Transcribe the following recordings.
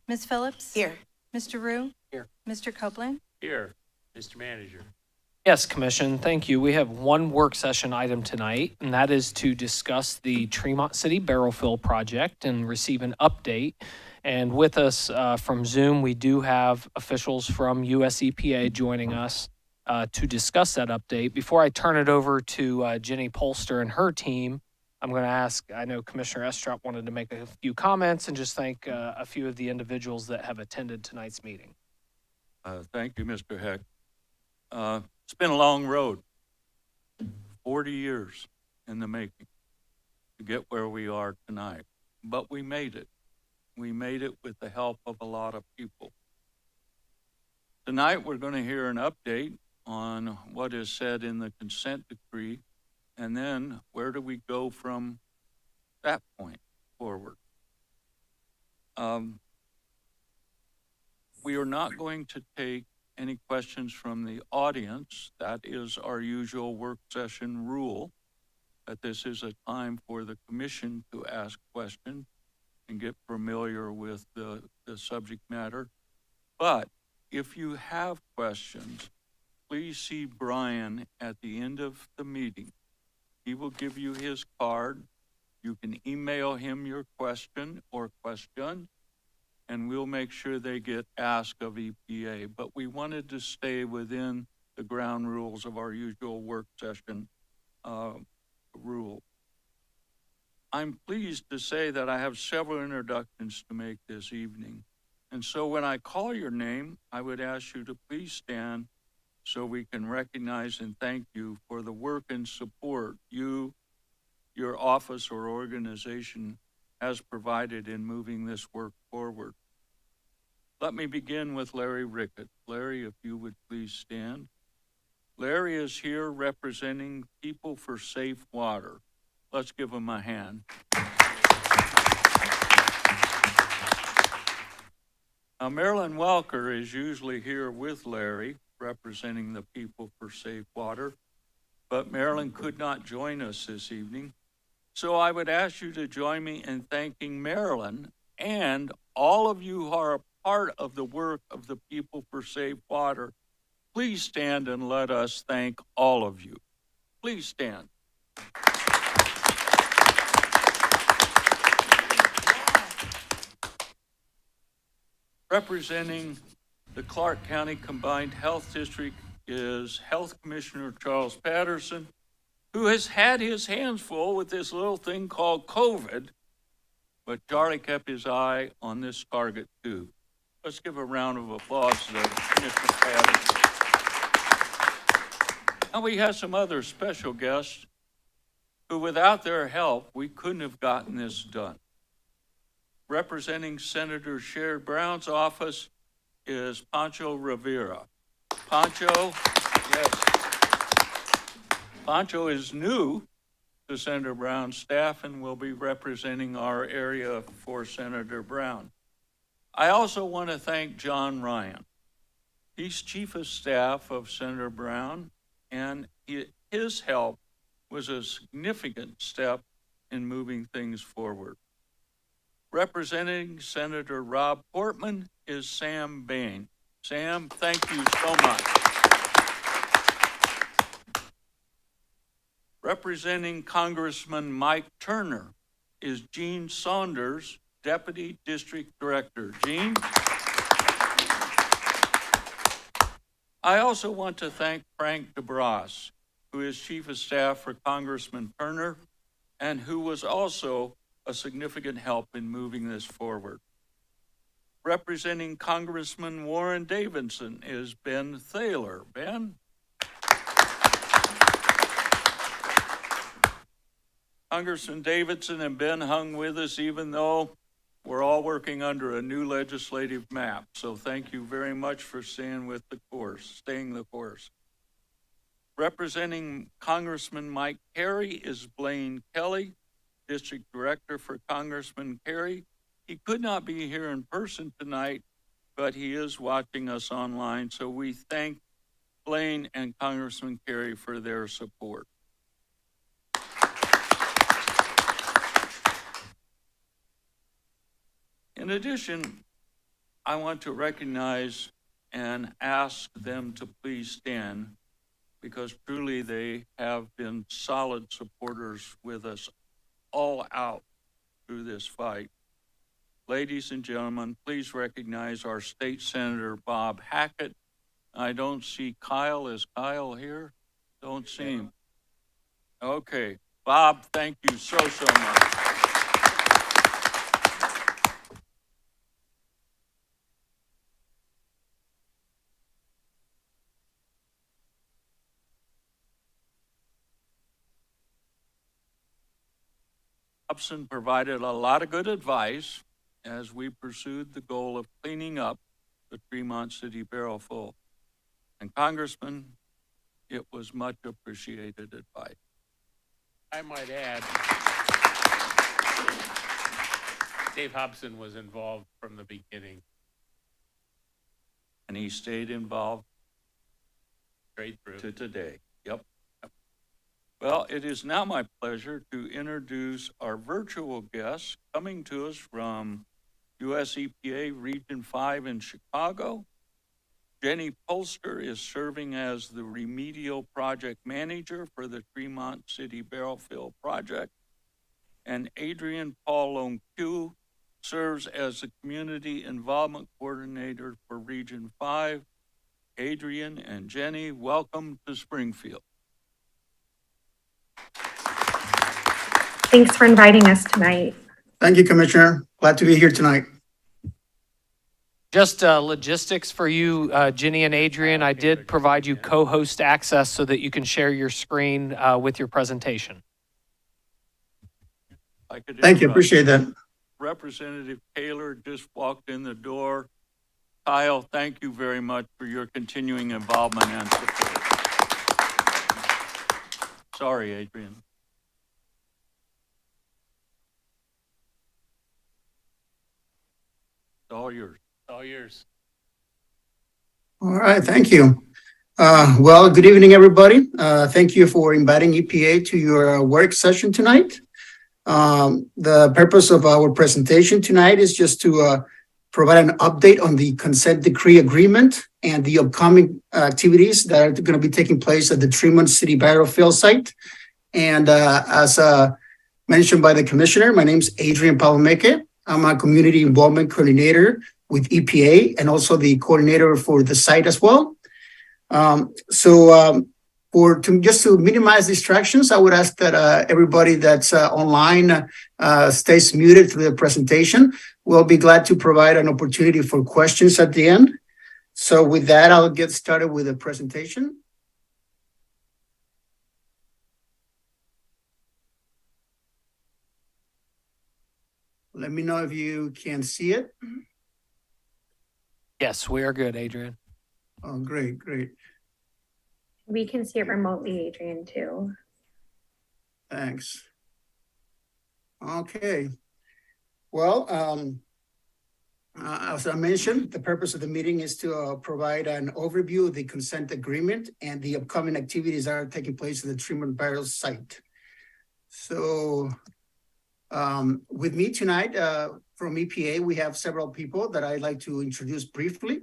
Ms. Phillips? Here. Mr. Rue? Here. Mr. Copeland? Here. Mr. Manager. Yes, Commission, thank you. We have one work session item tonight, and that is to discuss the Tremont City Barrel Fill project and receive an update. And with us from Zoom, we do have officials from US EPA joining us to discuss that update. Before I turn it over to Jenny Polster and her team, I'm going to ask, I know Commissioner Estrop wanted to make a few comments and just thank a few of the individuals that have attended tonight's meeting. Thank you, Mr. Heck. It's been a long road, 40 years in the making to get where we are tonight, but we made it. We made it with the help of a lot of people. Tonight, we're going to hear an update on what is said in the consent decree, and then where do we go from that point forward? We are not going to take any questions from the audience. That is our usual work session rule, that this is a time for the commission to ask questions and get familiar with the subject matter. But if you have questions, please see Brian at the end of the meeting. He will give you his card. You can email him your question or questions, and we'll make sure they get asked of EPA. But we wanted to stay within the ground rules of our usual work session rule. I'm pleased to say that I have several introductions to make this evening. And so when I call your name, I would ask you to please stand so we can recognize and thank you for the work and support you, your office or organization has provided in moving this work forward. Let me begin with Larry Rickett. Larry, if you would please stand. Larry is here representing People for Safe Water. Let's give him a hand. Now, Marilyn Welker is usually here with Larry, representing the People for Safe Water, but Marilyn could not join us this evening. So I would ask you to join me in thanking Marilyn and all of you who are a part of the work of the People for Safe Water. Please stand and let us thank all of you. Please stand. Representing the Clark County Combined Health District is Health Commissioner Charles Patterson, who has had his hands full with this little thing called COVID, but Charlie kept his eye on this target too. Let's give a round of applause to Commissioner Patterson. Now we have some other special guests who, without their help, we couldn't have gotten this done. Representing Senator Sherrod Brown's office is Pancho Rivera. Pancho, yes. Pancho is new to Senator Brown's staff and will be representing our area for Senator Brown. I also want to thank John Ryan. He's Chief of Staff of Senator Brown, and his help was a significant step in moving things forward. Representing Senator Rob Portman is Sam Bain. Sam, thank you so much. Representing Congressman Mike Turner is Gene Saunders, Deputy District Director. Gene? I also want to thank Frank DeBras, who is Chief of Staff for Congressman Turner and who was also a significant help in moving this forward. Representing Congressman Warren Davidson is Ben Thaler. Ben? Congressman Davidson and Ben hung with us even though we're all working under a new legislative map. So thank you very much for staying the course. Representing Congressman Mike Carey is Blaine Kelly, District Director for Congressman Carey. He could not be here in person tonight, but he is watching us online. So we thank Blaine and Congressman Carey for their support. In addition, I want to recognize and ask them to please stand because truly they have been solid supporters with us all out through this fight. Ladies and gentlemen, please recognize our State Senator Bob Hackett. I don't see Kyle. Is Kyle here? Don't see him. Okay, Bob, thank you so much. Hobson provided a lot of good advice as we pursued the goal of cleaning up the Tremont City barrel full. And Congressman, it was much appreciated advice. I might add, Dave Hobson was involved from the beginning, And he stayed involved straight through. to today. Yep. Well, it is now my pleasure to introduce our virtual guest coming to us from US EPA Region 5 in Chicago. Jenny Polster is serving as the Remedial Project Manager for the Tremont City Barrel Fill Project. And Adrian Paul Longue serves as the Community Involvement Coordinator for Region 5. Adrian and Jenny, welcome to Springfield. Thanks for inviting us tonight. Thank you, Commissioner. Glad to be here tonight. Just logistics for you, Ginny and Adrian. I did provide you co-host access so that you can share your screen with your presentation. I could Thank you. interrupt. Appreciate that. Representative Taylor just walked in the door. Kyle, thank you very much for your continuing involvement and support. Sorry, Adrian. It's all yours. All yours. All right. Thank you. Well, good evening, everybody. Thank you for inviting EPA to your work session tonight. The purpose of our presentation tonight is just to provide an update on the consent decree agreement and the upcoming activities that are going to be taking place at the Tremont City Barrel Fill site. And as mentioned by the commissioner, my name is Adrian Palomeke. I'm a community involvement coordinator with EPA and also the coordinator for the site as well. Just to minimize distractions, I would ask that everybody that's online stays muted through the presentation. We'll be glad to provide an opportunity for questions at the end. So with that, I'll get started with the presentation. Let me know if you can see it. Yes, we are good, Adrian. Oh, great, great. We can see it remotely, Adrian, too. Thanks. Okay. Well, as I mentioned, the purpose of the meeting is to provide an overview of the consent agreement and the upcoming activities that are taking place at the Tremont Barrel site. So with me tonight from EPA, we have several people that I'd like to introduce briefly.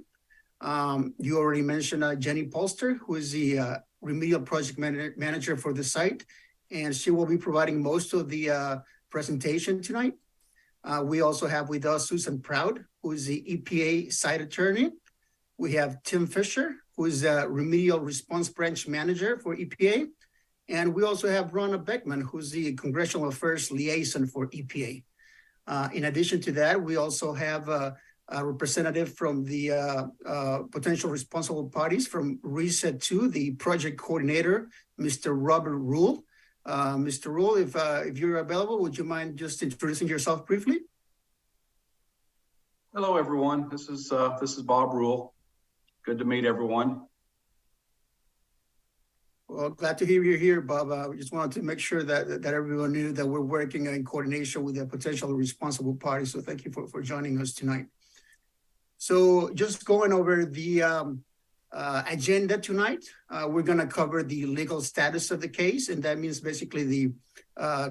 You already mentioned Jenny Polster, who is the Remedial Project Manager for the site, and she will be providing most of the presentation tonight. We also have with us Susan Proud, who is the EPA site attorney. We have Tim Fisher, who is the Remedial Response Branch Manager for EPA. And we also have Ronna Beckman, who's the Congressional Affairs Liaison for EPA. In addition to that, we also have a representative from the potential responsible parties from Reset 2, the project coordinator, Mr. Robert Rule. Mr. Rule, if you're available, would you mind just introducing yourself briefly? Hello, everyone. This is Bob Rule. Good to meet everyone. Well, glad to hear you're here, Bob. We just wanted to make sure that everyone knew that we're working in coordination with the potential responsible parties. So thank you for joining us tonight. So just going over the agenda tonight, we're going to cover the legal status of the case. And that means basically the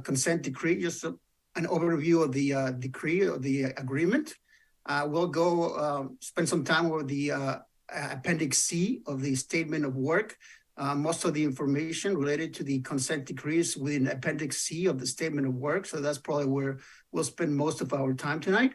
consent decree, just an overview of the decree of the agreement. We'll go spend some time with the Appendix C of the Statement of Work. Most of the information related to the consent decrees within Appendix C of the Statement of Work. So that's probably where we'll spend most of our time tonight.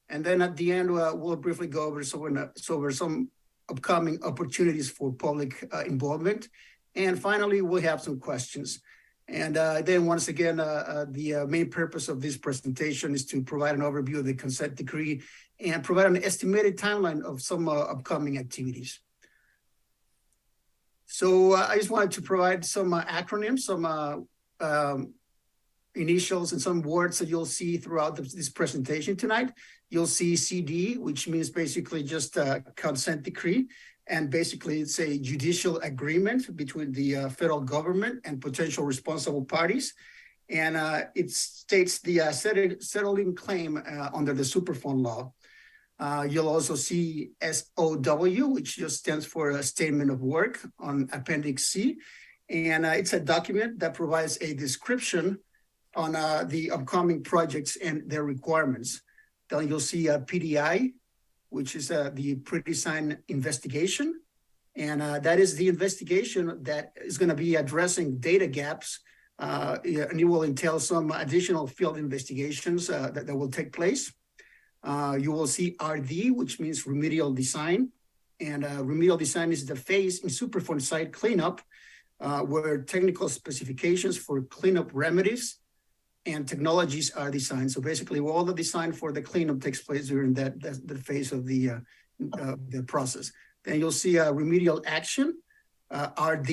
And then at the end, we'll briefly go over some upcoming opportunities for public involvement. And finally, we'll have some questions. And then once again, the main purpose of this presentation is to provide an overview of the consent decree and provide an estimated timeline of some upcoming activities. So I just wanted to provide some acronyms, some initials and some words that you'll see throughout this presentation tonight. You'll see CD, which means basically just a consent decree. And basically it's a judicial agreement between the federal government and potential responsible parties. And it states the settling claim under the Superfund law. You'll also see SOW, which just stands for a Statement of Work on Appendix C. And it's a document that provides a description on the upcoming projects and their requirements. Then you'll see a PDI, which is the pre-design investigation. And that is the investigation that is going to be addressing data gaps. And it will entail some additional field investigations that will take place. You will see RD, which means remedial design. And remedial design is the phase in Superfund site cleanup where technical specifications for cleanup remedies and technologies are designed. So basically all the design for the cleanup takes place during the phase of the process. Then you'll see a remedial action, RA,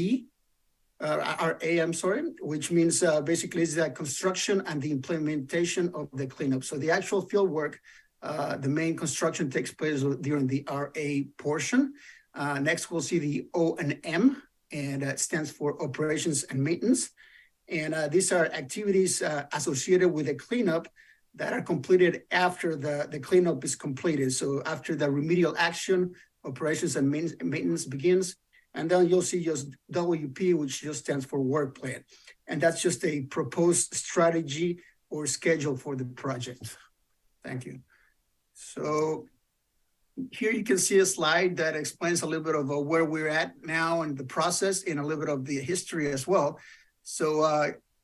I'm sorry, which means basically is the construction and the implementation of the cleanup. So the actual field work, the main construction takes place during the RA portion. Next, we'll see the O&M, and that stands for operations and maintenance. And these are activities associated with the cleanup that are completed after the cleanup is completed. So after the remedial action, operations and maintenance begins. And then you'll see just WP, which just stands for work plan. And that's just a proposed strategy or schedule for the project. Thank you. So here you can see a slide that explains a little bit of where we're at now in the process and a little bit of the history as well. So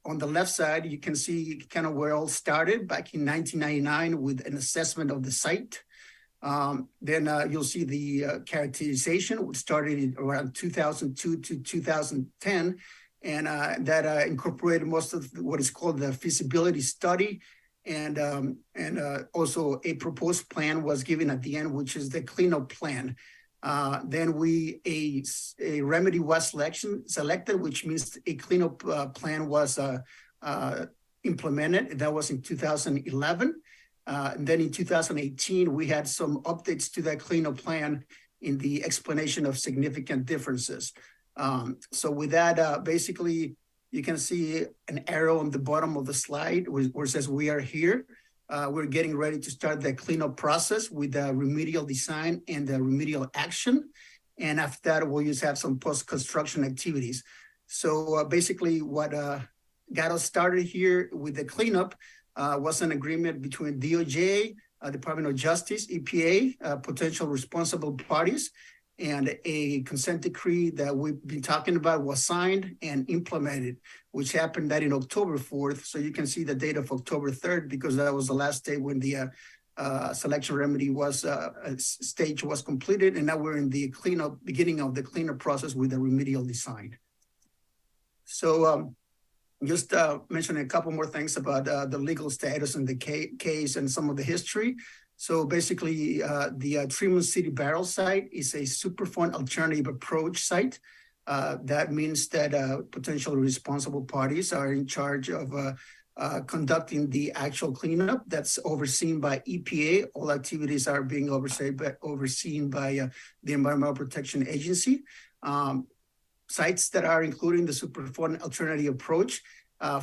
on the left side, you can see kind of where it all started back in 1999 with an assessment of the site. Then you'll see the characterization, which started around 2002 to 2010. And that incorporated most of what is called the feasibility study. And also a proposed plan was given at the end, which is the cleanup plan. Then a remedy was selected, which means a cleanup plan was implemented. That was in 2011. And then in 2018, we had some updates to that cleanup plan in the explanation of significant differences. So with that, basically, you can see an arrow on the bottom of the slide where it says we are here. We're getting ready to start the cleanup process with the remedial design and the remedial action. And after that, we'll just have some post-construction activities. So basically what got us started here with the cleanup was an agreement between DOJ, Department of Justice, EPA, potential responsible parties, and a consent decree that we've been talking about was signed and implemented, which happened that in October 4th. So you can see the date of October 3rd, because that was the last day when the selection remedy stage was completed. And now we're in the beginning of the cleanup process with the remedial design. So just mentioning a couple more things about the legal status and the case and some of the history. So basically, the Tremont City Barrel site is a Superfund alternative approach site. That means that potential responsible parties are in charge of conducting the actual cleanup that's overseen by EPA. All activities are being overseen by the Environmental Protection Agency. Sites that are including the Superfund alternative approach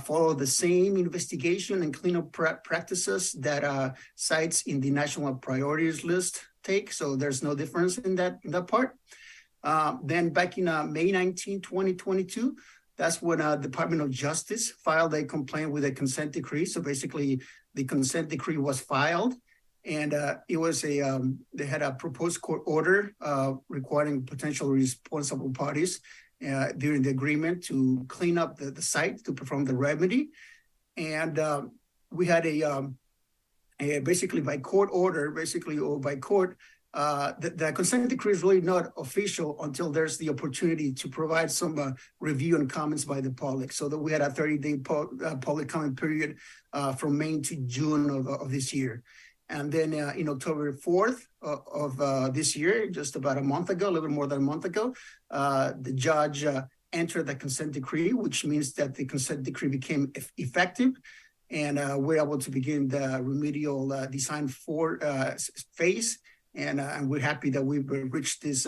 follow the same investigation and cleanup practices that sites in the national priorities list take. So there's no difference in that part. Then back in May 19, 2022, that's when Department of Justice filed a complaint with a consent decree. So basically the consent decree was filed And it was they had a proposed court order requiring potential responsible parties during the agreement to clean up the site to perform the remedy. And we had basically by court order, or by court, the consent decree is really not official until there's the opportunity to provide some review and comments by the public. So that we had a 30-day public comment period from May to June of this year. And then in October 4th of this year, just about a month ago, a little more than a month ago, the judge entered the consent decree, which means that the consent decree became effective. And we're able to begin the remedial design phase. And we're happy that we've reached this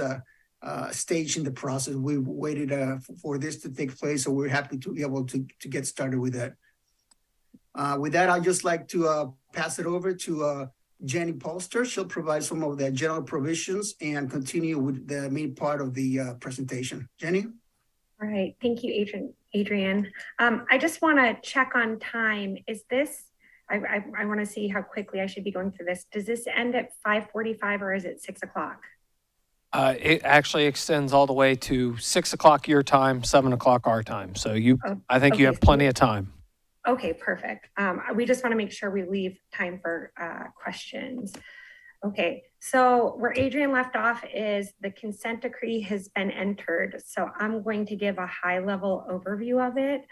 stage in the process. We waited for this to take place, so we're happy to be able to get started with that. With that, I'd just like to pass it over to Jenny Polster. She'll provide some of the general provisions and continue with the main part of the presentation. Jenny? All right, thank you, Adrian. I just want to check on time. Is this, I want to see how quickly I should be going through this. Does this end at 5:45 or is it 6 o'clock? It actually extends all the way to 6 o'clock your time, 7 o'clock our time. So I think you have plenty of time. Okay, perfect. We just want to make sure we leave time for questions. Okay, so where Adrian left off is the consent decree has been entered. So I'm going to give a high level overview of it.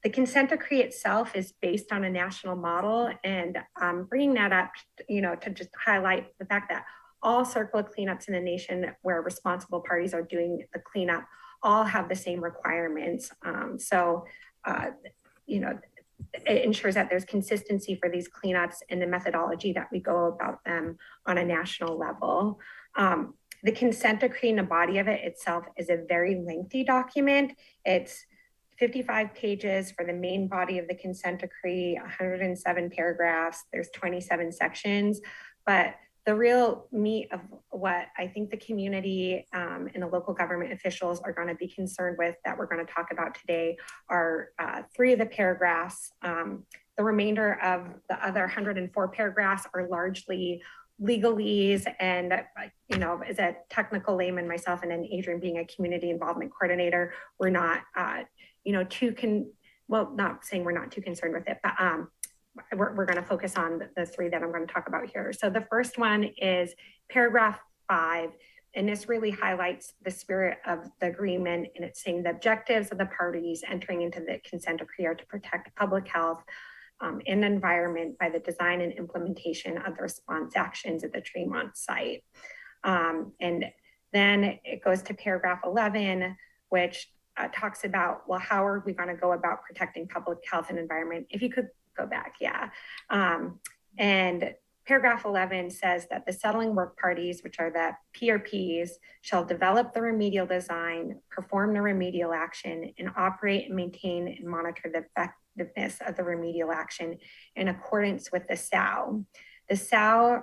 The consent decree itself is based on a national model, and I'm bringing that up, to just highlight the fact that all circular cleanups in the nation where responsible parties are doing the cleanup all have the same requirements. It ensures that there's consistency for these cleanups and the methodology that we go about them on a national level. The consent decree and the body of it itself is a very lengthy document. It's 55 pages for the main body of the consent decree, 107 paragraphs, there's 27 sections, but the real meat of what I think the community and the local government officials are going to be concerned with that we're going to talk about today are 3 of the paragraphs. The remainder of the other 104 paragraphs are largely legalese, and as a technical layman myself, and then Adrian being a community involvement coordinator, we're not not saying we're not too concerned with it, but we're going to focus on the 3 that I'm going to talk about here. So the first one is paragraph 5, and this really highlights the spirit of the agreement, and it's saying the objectives of the parties entering into the consent decree are to protect public health and environment by the design and implementation of the response actions at the Tremont site. And then it goes to paragraph 11, which talks about, well, how are we going to go about protecting public health and environment? If you could go back, yeah. And paragraph 11 says that the settling work parties, which are the PRPs, shall develop the remedial design, perform the remedial action, and operate and maintain and monitor the effectiveness of the remedial action in accordance with the SAO. The SAO,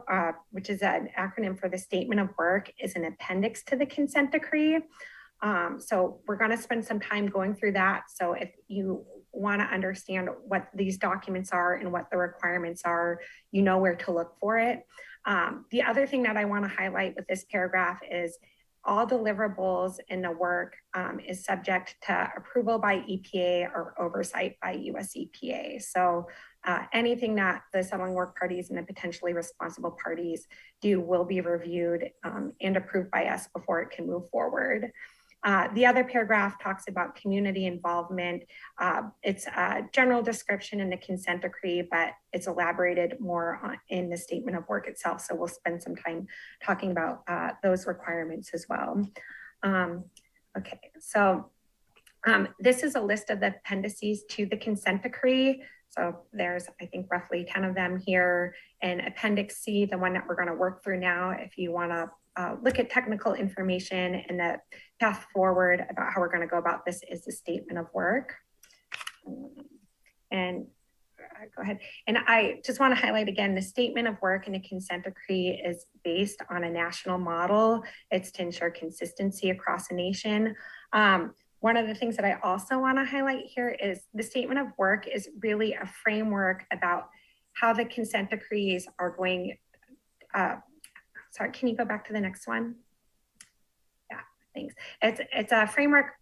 which is an acronym for the Statement of Work, is an appendix to the consent decree. So we're going to spend some time going through that. So if you want to understand what these documents are and what the requirements are, you know where to look for it. The other thing that I want to highlight with this paragraph is all deliverables in the work is subject to approval by EPA or oversight by US EPA. So anything that the settling work parties and the potentially responsible parties do will be reviewed and approved by us before it can move forward. The other paragraph talks about community involvement. It's a general description in the consent decree, but it's elaborated more in the statement of work itself. So we'll spend some time talking about those requirements as well. Okay, so this is a list of the appendices to the consent decree. So there's, I think, roughly 10 of them here. And Appendix C, the one that we're going to work through now, if you want to look at technical information and the path forward about how we're going to go about this, is the statement of work. And go ahead. And I just want to highlight again, the statement of work in the consent decree is based on a national model. It's to ensure consistency across the nation. One of the things that I also want to highlight here is the statement of work is really a framework about how the consent decrees are going, sorry, can you go back to the next one? Yeah, thanks. It's a framework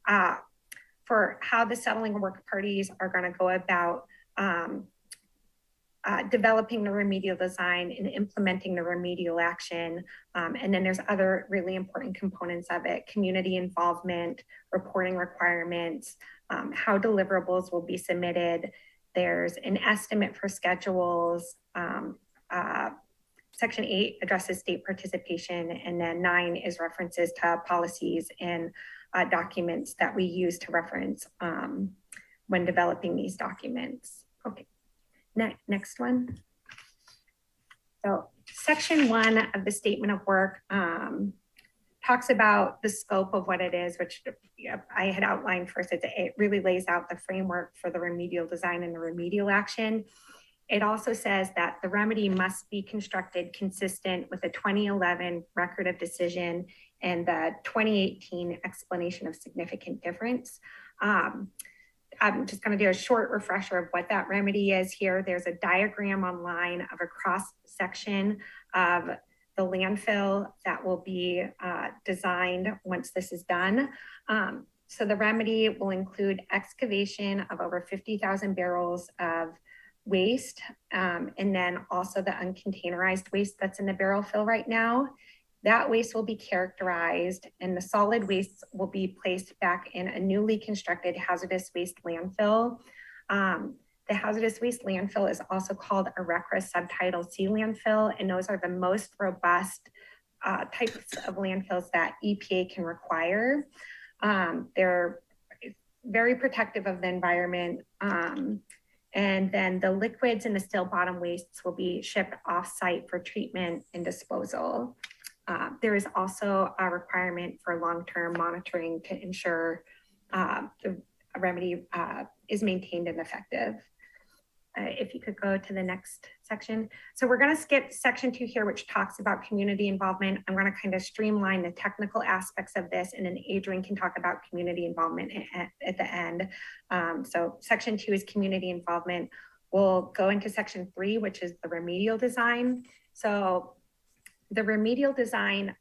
for how the settling work parties are going to go about developing the remedial design and implementing the remedial action. And then there's other really important components of it: community involvement, reporting requirements, how deliverables will be submitted. There's an estimate for schedules. Section 8 addresses state participation, and then 9 is references to policies and documents that we use to reference when developing these documents. Okay. Next one. So section 1 of the statement of work talks about the scope of what it is, which I had outlined first. It really lays out the framework for the remedial design and the remedial action. It also says that the remedy must be constructed consistent with the 2011 record of decision and the 2018 explanation of significant difference. I'm just going to do a short refresher of what that remedy is here. There's a diagram online of a cross section of the landfill that will be designed once this is done. So the remedy will include excavation of over 50,000 barrels of waste, and then also the uncontainerized waste that's in the barrel fill right now. That waste will be characterized, and the solid waste will be placed back in a newly constructed hazardous waste landfill. The hazardous waste landfill is also called a RCRA Subtitle C landfill, and those are the most robust types of landfills that EPA can require. They're very protective of the environment. And then the liquids and the still bottom wastes will be shipped off-site for treatment and disposal. There is also a requirement for long-term monitoring to ensure the remedy is maintained and effective. If you could go to the next section. So we're going to skip section 2 here, which talks about community involvement. I'm going to kind of streamline the technical aspects of this, and then Adrian can talk about community involvement at the end. So section 2 is community involvement. We'll go into section 3, which is the remedial design. So the remedial design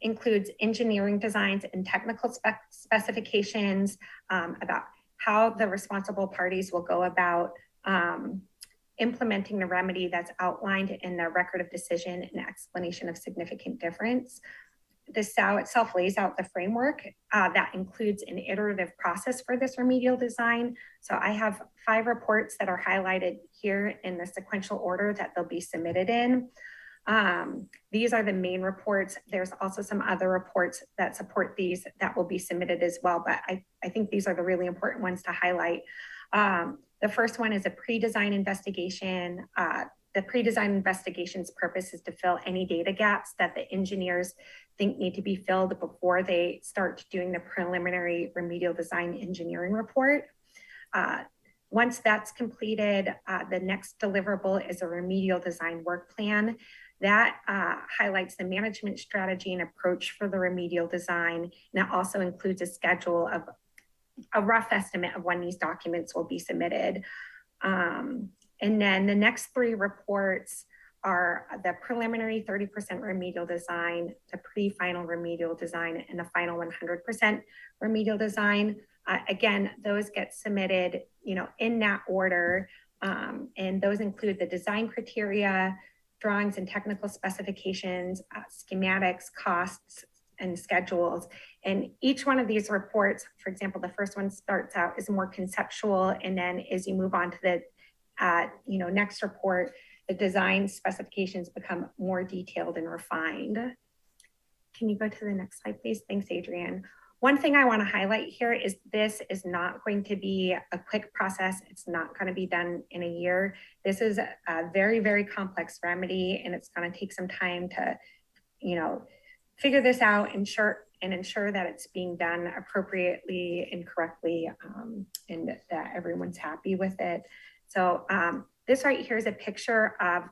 includes engineering designs and technical specifications about how the responsible parties will go about implementing the remedy that's outlined in the record of decision and explanation of significant difference. The SAO itself lays out the framework that includes an iterative process for this remedial design. So I have 5 reports that are highlighted here in the sequential order that they'll be submitted in. These are the main reports. There's also some other reports that support these that will be submitted as well, but I think these are the really important ones to highlight. The first one is a pre-design investigation. The pre-design investigation's purpose is to fill any data gaps that the engineers think need to be filled before they start doing the preliminary remedial design engineering report. Once that's completed, the next deliverable is a remedial design work plan. That highlights the management strategy and approach for the remedial design. And it also includes a schedule of a rough estimate of when these documents will be submitted. And then the next 3 reports are the preliminary 30% remedial design, the pre-final remedial design, and the final 100% remedial design. Again, those get submitted, in that order. And those include the design criteria, drawings and technical specifications, schematics, costs, and schedules. And each one of these reports, for example, the first one starts out as more conceptual, and then as you move on to the next report, the design specifications become more detailed and refined. Can you go to the next slide, please? Thanks, Adrian. One thing I want to highlight here is this is not going to be a quick process. It's not going to be done in a year. This is a very, very complex remedy, and it's going to take some time to, figure this out, ensure that it's being done appropriately and correctly, and that everyone's happy with it. So this right here is a picture of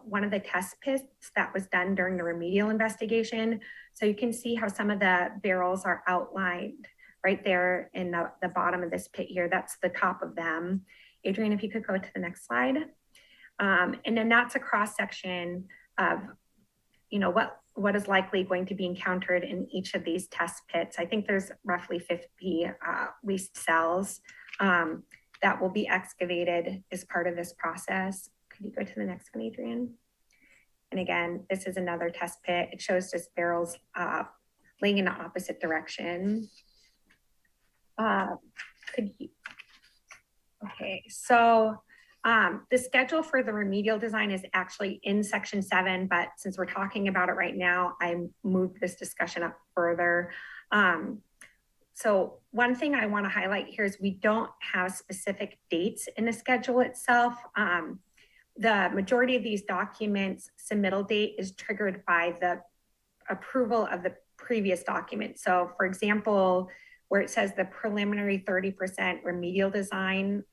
one of the test pits that was done during the remedial investigation. So you can see how some of the barrels are outlined right there in the bottom of this pit here. That's the top of them. Adrian, if you could go to the next slide. And then that's a cross-section of, what is likely going to be encountered in each of these test pits. I think there's roughly 50 waste cells that will be excavated as part of this process. Could you go to the next one, Adrian? And again, this is another test pit. It shows just barrels laying in the opposite direction. Okay, so the schedule for the remedial design is actually in section 7, but since we're talking about it right now, I moved this discussion up further. So one thing I want to highlight here is we don't have specific dates in the schedule itself. The majority of these documents submittal date is triggered by the approval of the previous document. So for example, where it says the preliminary 30% remedial design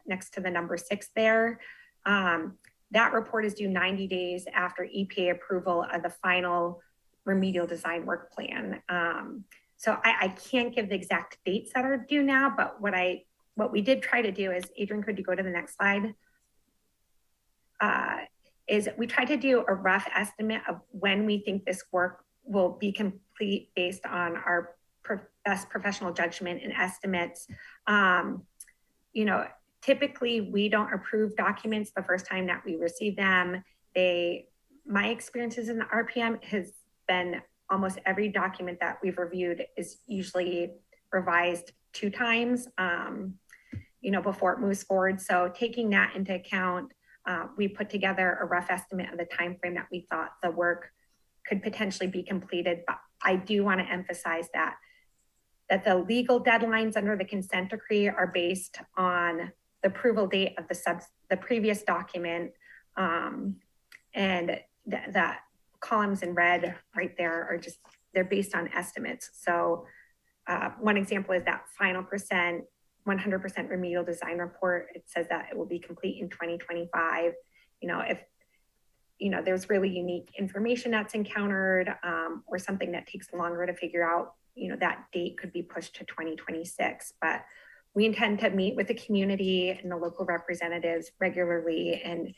next to the number 6 there, that report is due 90 days after EPA approval of the final remedial design work plan. So I can't give the exact dates that are due now, but what we did try to do is, Adrian, could you go to the next slide? Is we tried to do a rough estimate of when we think this work will be complete based on our best professional judgment and estimates. Typically we don't approve documents the first time that we receive them. My experiences in the RPM has been almost every document that we've reviewed is usually revised 2 times, before it moves forward. So taking that into account, we put together a rough estimate of the time frame that we thought the work could potentially be completed. But I do want to emphasize that the legal deadlines under the consent decree are based on the approval date of the previous document, and that columns in red right there are they're based on estimates. So one example is that final 100% remedial design report. It says that it will be complete in 2025. If there's really unique information that's encountered, or something that takes longer to figure out, that date could be pushed to 2026. But we intend to meet with the community and the local representatives regularly and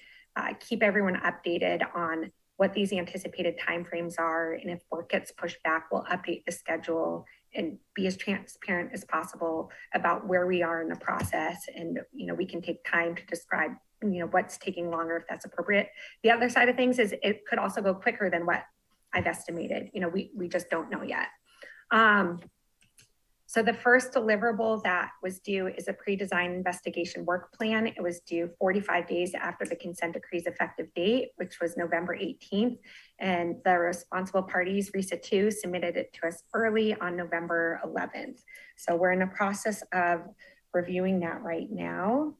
keep everyone updated on what these anticipated timeframes are. And if work gets pushed back, we'll update the schedule and be as transparent as possible about where we are in the process. And, we can take time to describe, what's taking longer if that's appropriate. The other side of things is it could also go quicker than what I've estimated. We just don't know yet. So the first deliverable that was due is a pre-design investigation work plan. It was due 45 days after the consent decree's effective date, which was November 18th. And the responsible parties, RESA 2, submitted it to us early on November 11th. So we're in the process of reviewing that right now.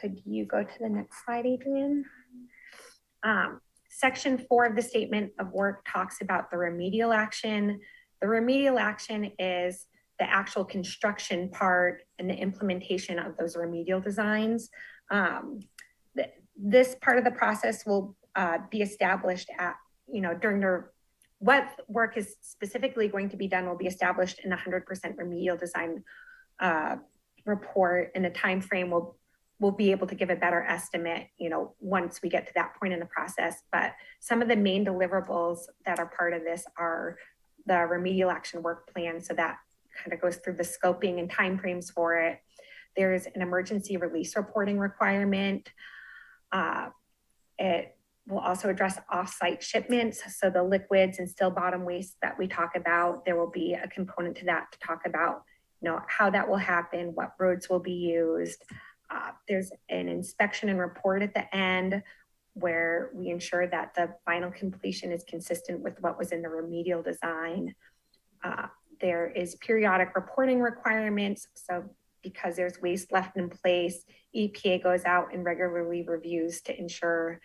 Could you go to the next slide, Adrian? Section 4 of the statement of work talks about the remedial action. The remedial action is the actual construction part and the implementation of those remedial designs. This part of the process will be established what work is specifically going to be done will be established in the 100% remedial design report, and the time frame we'll be able to give a better estimate, once we get to that point in the process. But some of the main deliverables that are part of this are the remedial action work plan. So that kind of goes through the scoping and timeframes for it. There's an emergency release reporting requirement. It will also address off-site shipments. So the liquids and still bottom waste that we talk about, there will be a component to that to talk about, how that will happen, what roads will be used. There's an inspection and report at the end where we ensure that the final completion is consistent with what was in the remedial design. There is periodic reporting requirements. So because there's waste left in place, EPA goes out and regularly reviews to ensure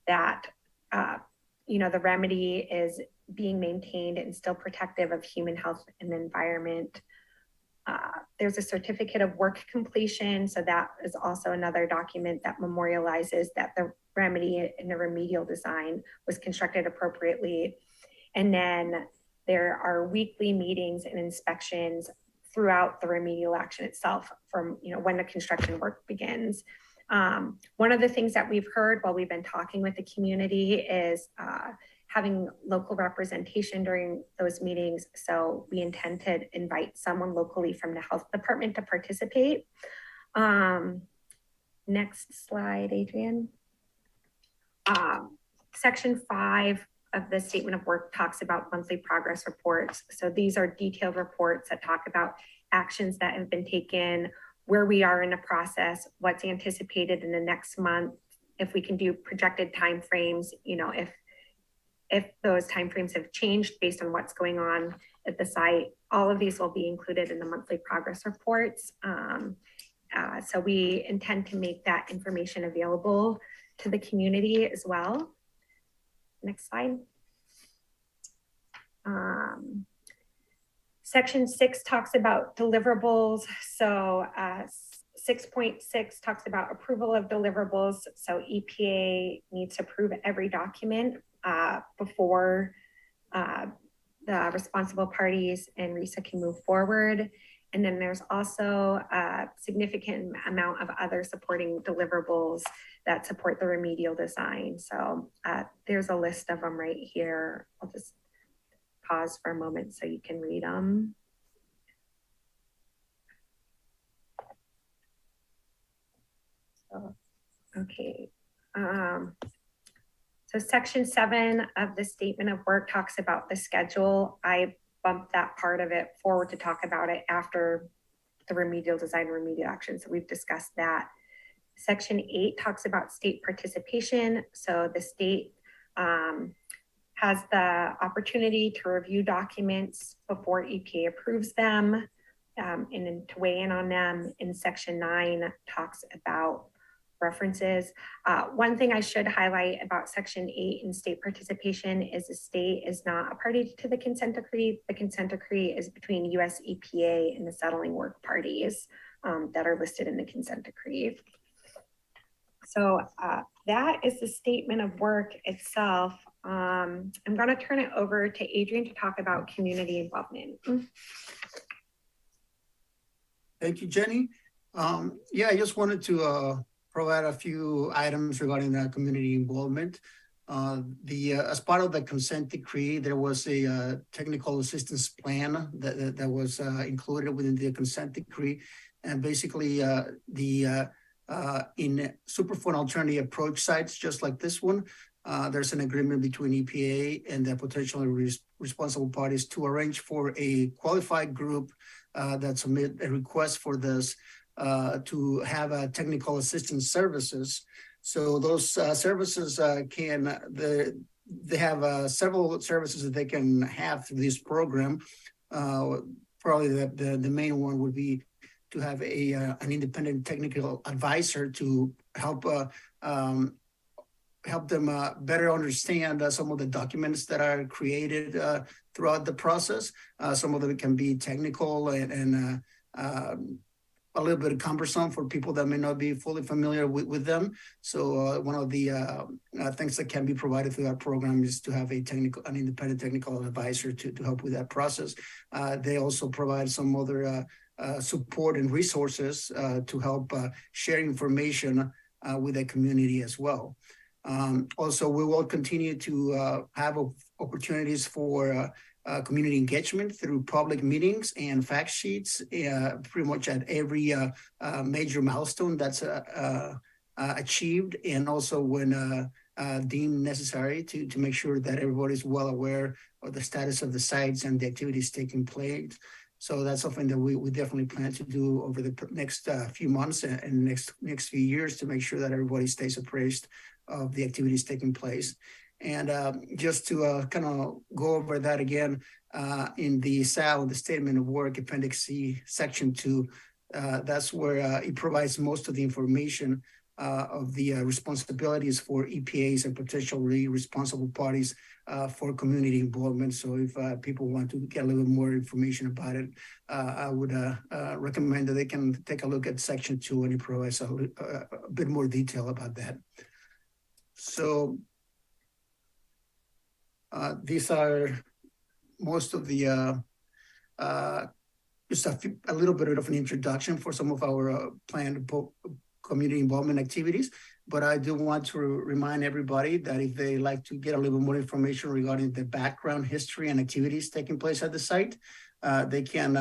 that, the remedy is being maintained and still protective of human health and the environment. There's a certificate of work completion. So that is also another document that memorializes that the remedy in the remedial design was constructed appropriately. And then there are weekly meetings and inspections throughout the remedial action itself from, when the construction work begins. One of the things that we've heard while we've been talking with the community is having local representation during those meetings. So we intend to invite someone locally from the health department to participate. Next slide, Adrian. Section 5 of the statement of work talks about monthly progress reports. So these are detailed reports that talk about actions that have been taken, where we are in the process, what's anticipated in the next month, if we can do projected timeframes, you know, if those timeframes have changed based on what's going on at the site. All of these will be included in the monthly progress reports. So we intend to make that information available to the community as well. Next slide. Section 6 talks about deliverables. So 6.6 talks about approval of deliverables. So EPA needs to approve every document before the responsible parties and RESA can move forward. And then there's also a significant amount of other supporting deliverables that support the remedial design. So there's a list of them right here. I'll just pause for a moment so you can read them. So, okay. So section 7 of the statement of work talks about the schedule. I bumped that part of it forward to talk about it after the remedial design, remedial action. So we've discussed that. Section 8 talks about state participation. So the state has the opportunity to review documents before EPA approves them and then to weigh in on them. And section 9 talks about references. One thing I should highlight about section 8 in state participation is the state is not a party to the consent decree. The consent decree is between US EPA and the settling work parties that are listed in the consent decree. So that is the statement of work itself. I'm going to turn it over to Adrian to talk about community involvement. Thank you, Jenny. Yeah, I just wanted to provide a few items regarding the community involvement. As part of the consent decree, there was a technical assistance plan that was included within the consent decree. And basically in Superfund alternative approach sites, just like this one, there's an agreement between EPA and the potentially responsible parties to arrange for a qualified group that submit a request for this to have technical assistance services. So those services they have several services that they can have through this program. Probably the main one would be to have an independent technical advisor to help them better understand some of the documents that are created throughout the process. Some of them can be technical and a little bit cumbersome for people that may not be fully familiar with them. So one of the things that can be provided through that program is to have an independent technical advisor to help with that process. They also provide some other support and resources to help share information with the community as well. Also, we will continue to have opportunities for community engagement through public meetings and fact sheets, pretty much at every major milestone that's achieved, and also when deemed necessary to make sure that everybody's well aware of the status of the sites and the activities taking place. So that's something that we definitely plan to do over the next few months and next few years to make sure that everybody stays appraised of the activities taking place. And just to kind of go over that again, in the SAL, the Statement of Work, Appendix C, Section 2, that's where it provides most of the information of the responsibilities for EPAs and potentially responsible parties for community involvement. So if people want to get a little bit more information about it, I would recommend that they can take a look at Section 2, and it provides a bit more detail about that. So these are most of the, just a little bit of an introduction for some of our planned community involvement activities. But I do want to remind everybody that if they like to get a little more information regarding the background, history, and activities taking place at the site, they can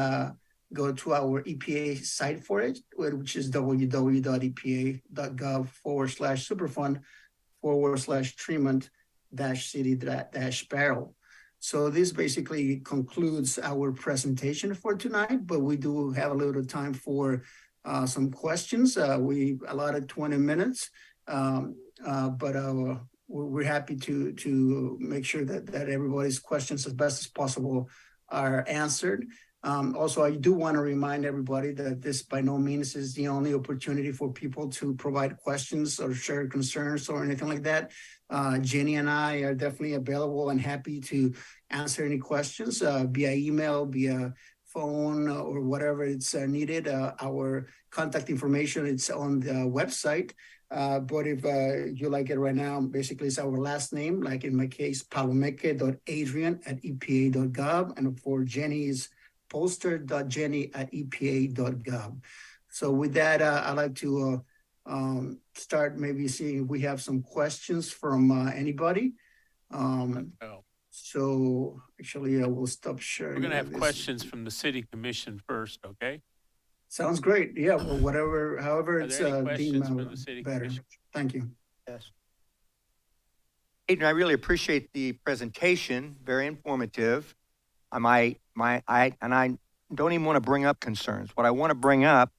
go to our EPA site for it, which is www.epa.gov/superfund/treatment-city-barrel. So this basically concludes our presentation for tonight, but we do have a little time for some questions. We allotted 20 minutes, but we're happy to make sure that everybody's questions as best as possible are answered. Also, I do want to remind everybody that this by no means is the only opportunity for people to provide questions or share concerns or anything like that. Jenny and I are definitely available and happy to answer any questions via email, via phone, or whatever it's needed. Our contact information is on the website. But if you like it right now, basically it's our last name, like in my case, palomeque.adrian@epa.gov. And for Jenny is poster.jenny@epa.gov. So with that, I'd like to start maybe seeing if we have some questions from anybody. Oh. So actually, I will stop sharing. We're going to have this. questions from the city commission first, okay? Sounds great. Yeah, well, whatever, however Are it's there any deemed questions from the city better. commission? Thank you. Yes. Adrian, I really appreciate the presentation, very informative. I don't even want to bring up concerns. What I want to bring up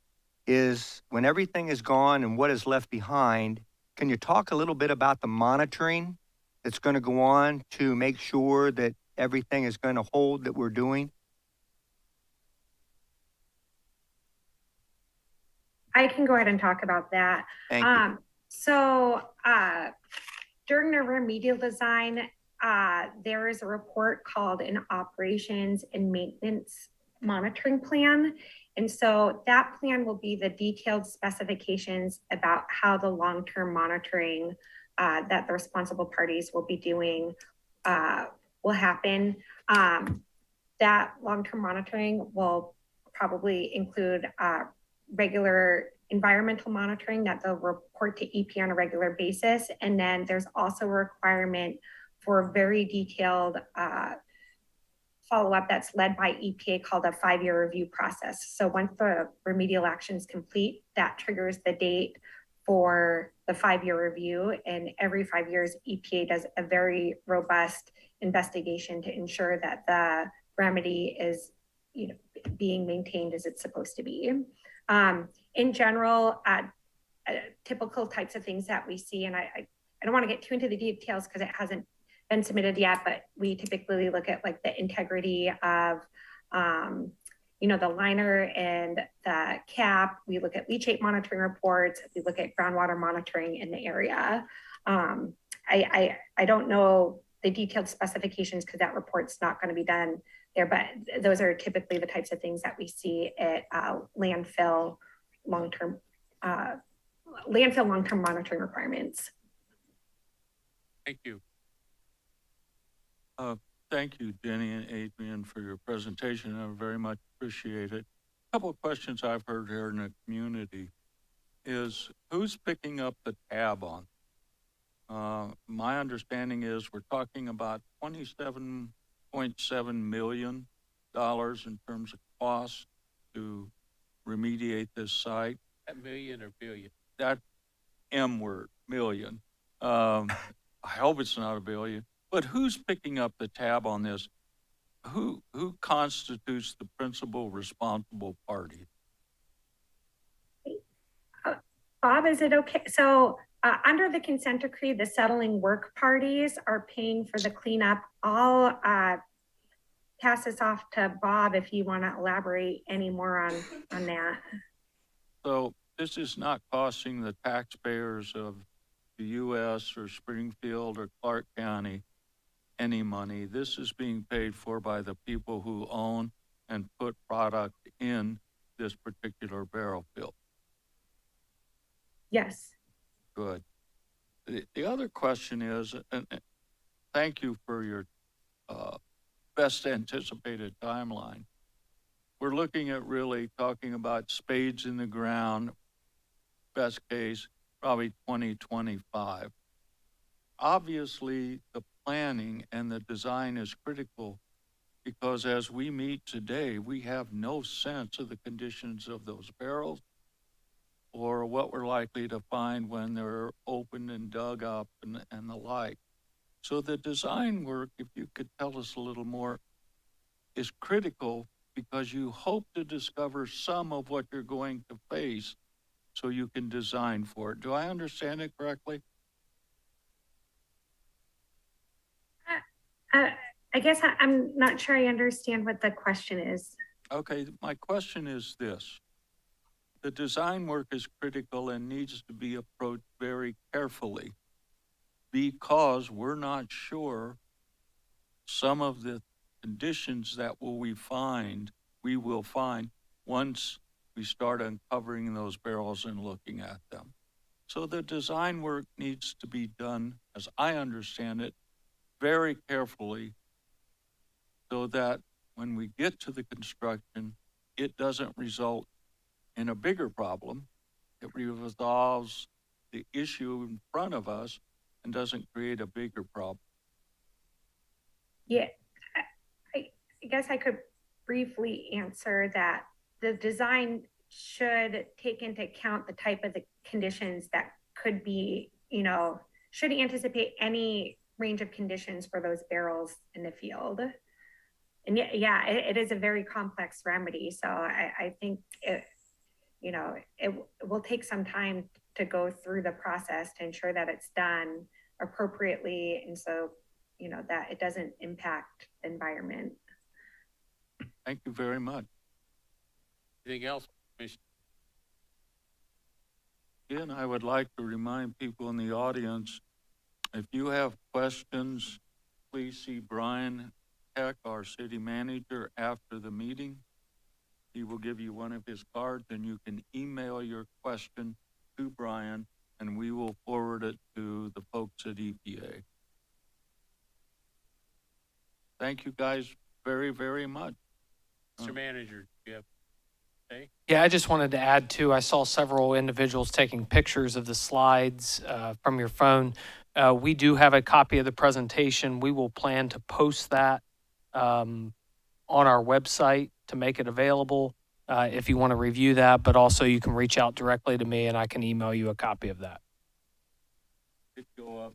is when everything is gone and what is left behind, can you talk a little bit about the monitoring that's going to go on to make sure that everything is going to hold that we're doing? I can go ahead and talk about that. Thank you. So during the remedial design, there is a report called an operations and maintenance monitoring plan. And so that plan will be the detailed specifications about how the long-term monitoring that the responsible parties will be doing will happen. That long-term monitoring will probably include regular environmental monitoring that they'll report to EP on a regular basis. And then there's also a requirement for very detailed follow-up that's led by EPA called a 5-year review process. So once the remedial action is complete, that triggers the date for the 5-year review. And every 5 years, EPA does a very robust investigation to ensure that the remedy is, being maintained as it's supposed to be. In general, typical types of things that we see, and I don't want to get too into the details because it hasn't been submitted yet, but we typically look at like the integrity of, the liner and the cap. We look at leachate monitoring reports. We look at groundwater monitoring in the area. I don't know the detailed specifications because that report's not going to be done there, but those are typically the types of things that we see at landfill long-term monitoring requirements. Thank you. Thank you, Jenny and Adrian, for your presentation. I very much appreciate it. A couple of questions I've heard here in the community is who's picking up the tab on? My understanding is we're talking about $27.7 million in terms of cost to remediate this site. That million or billion? That M word, million. I hope it's not a billion. But who's picking up the tab on this? Who constitutes the principal responsible party? Bob, is it okay? So under the consent decree, the settling work parties are paying for the cleanup. I'll pass this off to Bob if you want to elaborate any more on that. So this is not costing the taxpayers of the U.S. or Springfield or Clark County any money. This is being paid for by the people who own and put product in this particular barrel fill. Yes. Good. The other question is, and thank you for your best anticipated timeline. We're looking at really talking about spades in the ground best case, probably 2025. Obviously, the planning and the design is critical because as we meet today, we have no sense of the conditions of those barrels or what we're likely to find when they're opened and dug up and the like. So the design work, if you could tell us a little more, is critical because you hope to discover some of what you're going to face so you can design for it. Do I understand it correctly? I guess I'm not sure I understand what the question is. Okay, my question is this. The design work is critical and needs to be approached very carefully because we're not sure some of the conditions that we will find once we start uncovering those barrels and looking at them. So the design work needs to be done, as I understand it, very carefully so that when we get to the construction, it doesn't result in a bigger problem. It resolves the issue in front of us and doesn't create a bigger problem. Yeah, I guess I could briefly answer that. The design should take into account the type of the conditions that could be, should anticipate any range of conditions for those barrels in the field. And yeah, it is a very complex remedy. So I think it will take some time to go through the process to ensure that it's done appropriately. And so, that it doesn't impact the environment. Thank you very much. Anything else, Commissioner? Again, I would like to remind people in the audience, if you have questions, please see Brian Heck, our city manager, after the meeting. He will give you one of his cards and you can email your question to Brian and we will forward it to the folks at EPA. Thank you guys very, very much. Mr. Manager, do you have? Okay. Yeah, I just wanted to add too, I saw several individuals taking pictures of the slides from your phone. We do have a copy of the presentation. We will plan to post that on our website to make it available if you want to review that, but also you can reach out directly to me and I can email you a copy of that. It go up.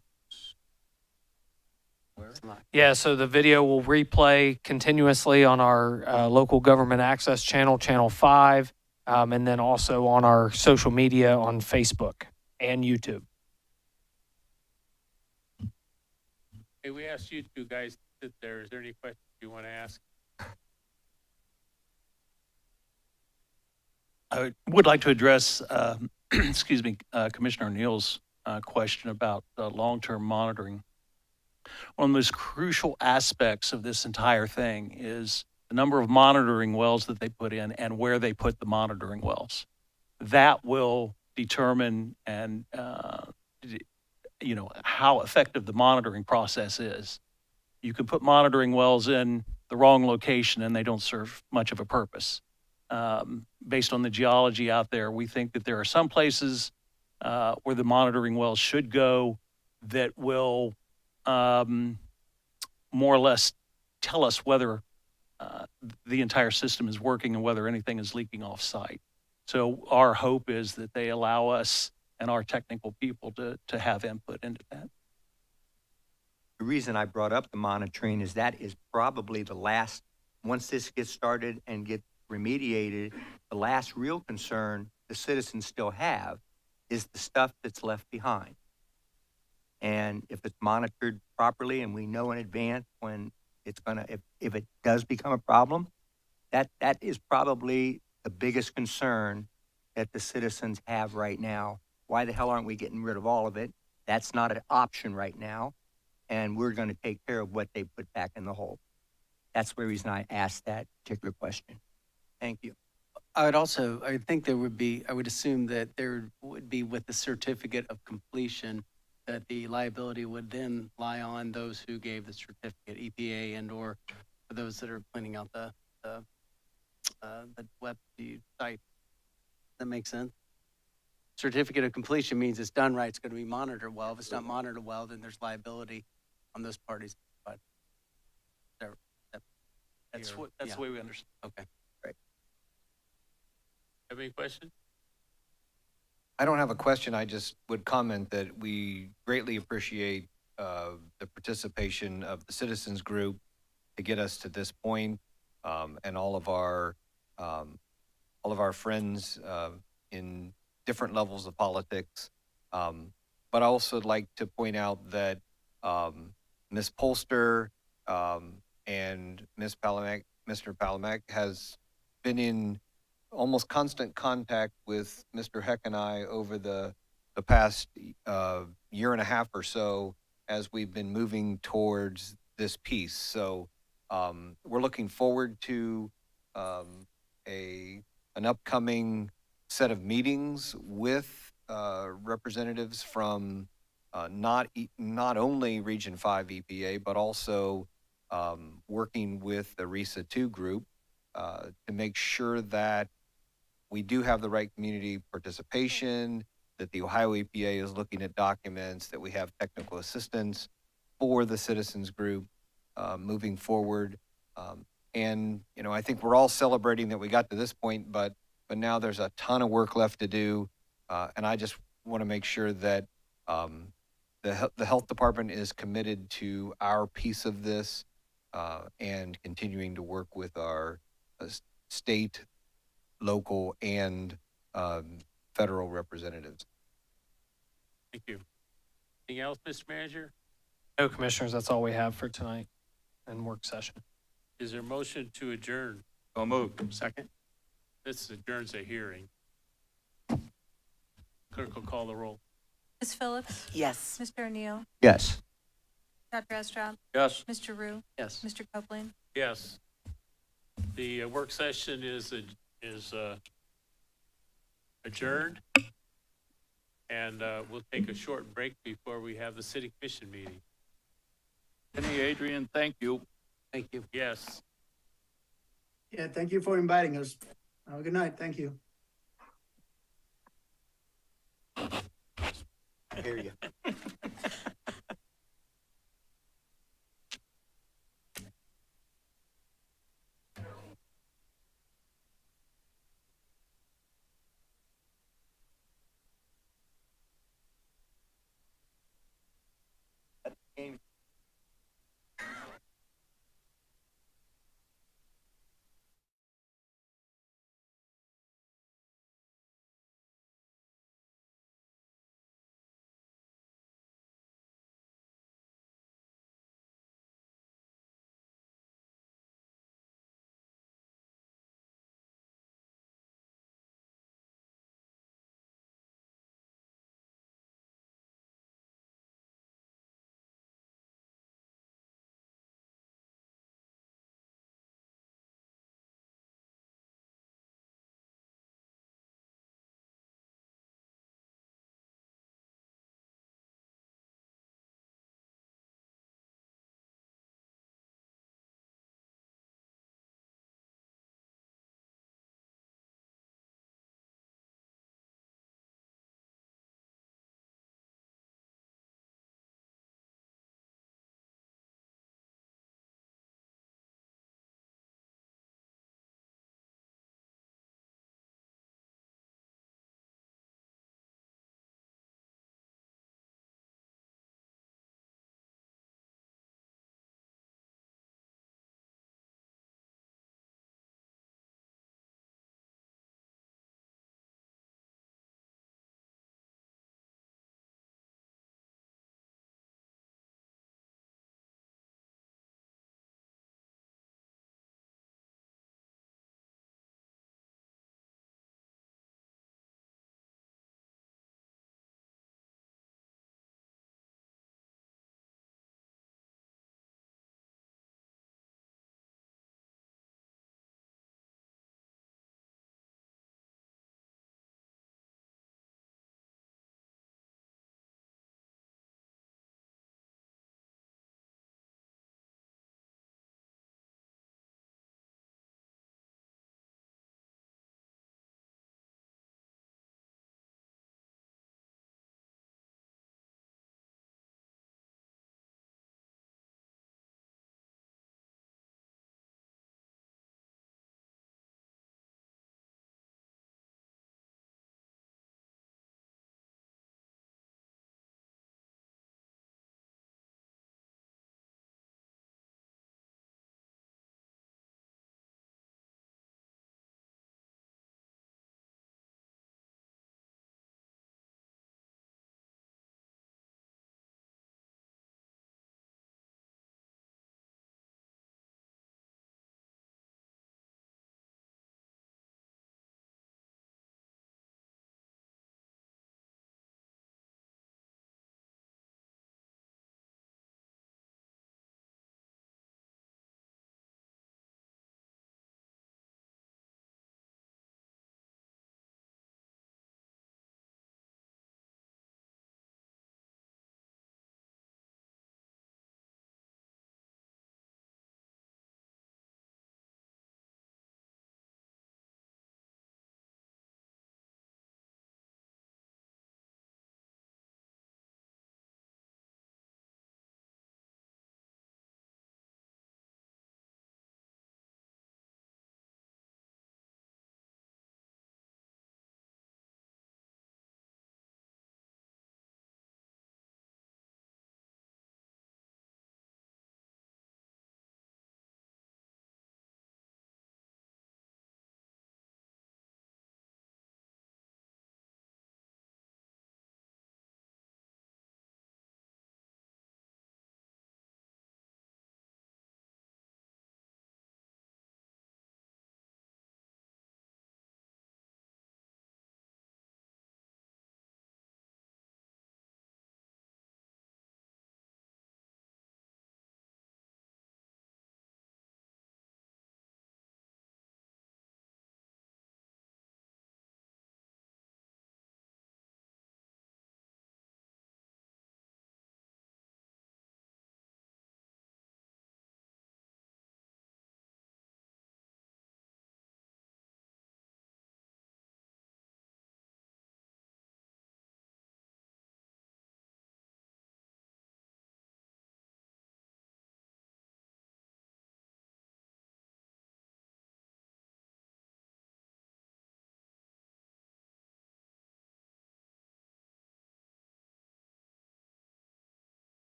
Where? Yeah, so the video will replay continuously on our local government access channel, Channel 5, and then also on our social media on Facebook and YouTube. Hey, we asked you two guys to sit there. Is there any questions you want to ask? I would like to address, Commissioner O'Neill's question about long-term monitoring. One of the most crucial aspects of this entire thing is the number of monitoring wells that they put in and where they put the monitoring wells. That will determine and how effective the monitoring process is. You can put monitoring wells in the wrong location and they don't serve much of a purpose. Based on the geology out there, we think that there are some places where the monitoring wells should go that will more or less tell us whether the entire system is working and whether anything is leaking off site. So our hope is that they allow us and our technical people to have input into that. The reason I brought up the monitoring is that is probably the last, once this gets started and gets remediated, the last real concern the citizens still have is the stuff that's left behind. And if it's monitored properly and we know in advance when it's gonna, if it does become a problem, that is probably the biggest concern that the citizens have right now. Why the hell aren't we getting rid of all of it? That's not an option right now. And we're gonna take care of what they put back in the hole. That's the reason I asked that particular question. Thank you. I think I would assume that there would be with the certificate of completion that the liability would then lie on those who gave the certificate, EPA and or for those that are cleaning out the web site. Does that make sense? certificate of completion means it's done right, it's going to be monitored well. If it's not monitored well, then there's liability on those parties. But That's Here, that's yeah. the way we understand. okay. Have any questions? I don't have a question. I just would comment that we greatly appreciate the participation of the citizens group to get us to this point, and all of our friends in different levels of politics. But I also would like to point out that Ms. Polster and Ms. Palamek, Mr. Palamek has been in almost constant contact with Mr. Heck and I over the past year and a half or so as we've been moving towards this piece. So we're looking forward to an upcoming set of meetings with representatives from not only Region 5 EPA, but also working with the RESA 2 group to make sure that we do have the right community participation, that the Ohio EPA is looking at documents, that we have technical assistance for the citizens group moving forward. And, you know, I think we're all celebrating that we got to this point, but now there's a ton of work left to do. And I just want to make sure that the health department is committed to our piece of this and continuing to work with our state, local, and federal representatives. Thank you. Anything else, Mr. Manager? No, Commissioners, that's all we have for tonight and work session. Is there a motion to adjourn? So moved. Second. This adjourns a hearing. Clerk will call the roll. Ms. Phillips? Yes. Mr. O'Neill? Yes. Dr. Estrad? Yes. Mr. Rue? Yes. Mr. Copeland? Yes. The work session is adjourned. And we'll take a short break before we have the city commission meeting. Kenny, Adrian, thank you. Thank you. Yes. Yeah, thank you for inviting us. Have a good night. Thank you. I hear you.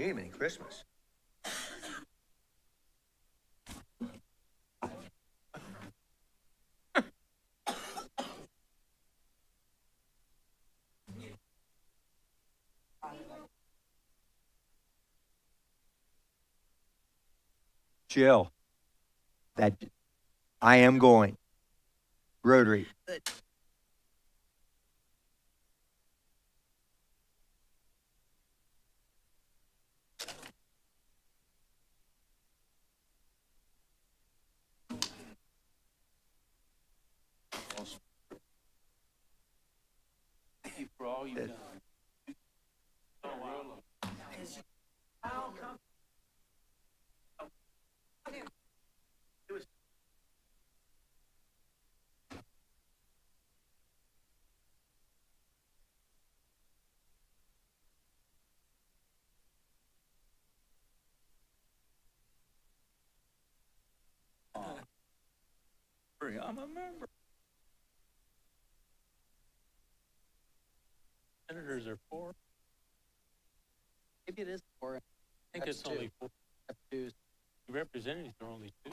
Wait a minute, Christmas. Jill, that I am going. Rotary. Thank you for all you've done. I'm a member. Senators are 4. Maybe it is 4. I think That's it's only 4. 2. Representatives are only 2.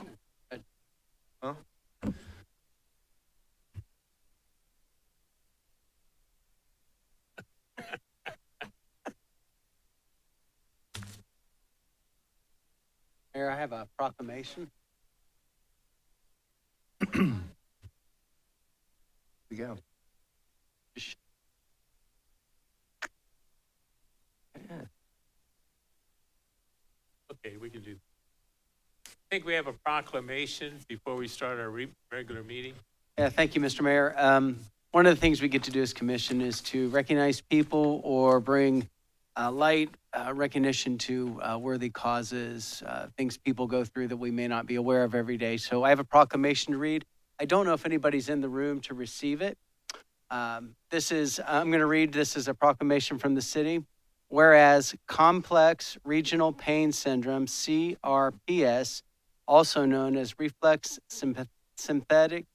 Huh? Mayor, I have a proclamation. We go. Okay, we can do. I think we have a proclamation before we start our regular meeting. Yeah, thank you, Mr. Mayor. One of the things we get to do as commission is to recognize people or bring light recognition to worthy causes, things people go through that we may not be aware of every day. So I have a proclamation to read. I don't know if anybody's in the room to receive it. I'm going to read, this is a proclamation from the city. Whereas complex regional pain syndrome, CRPS, also known as reflex sympathetic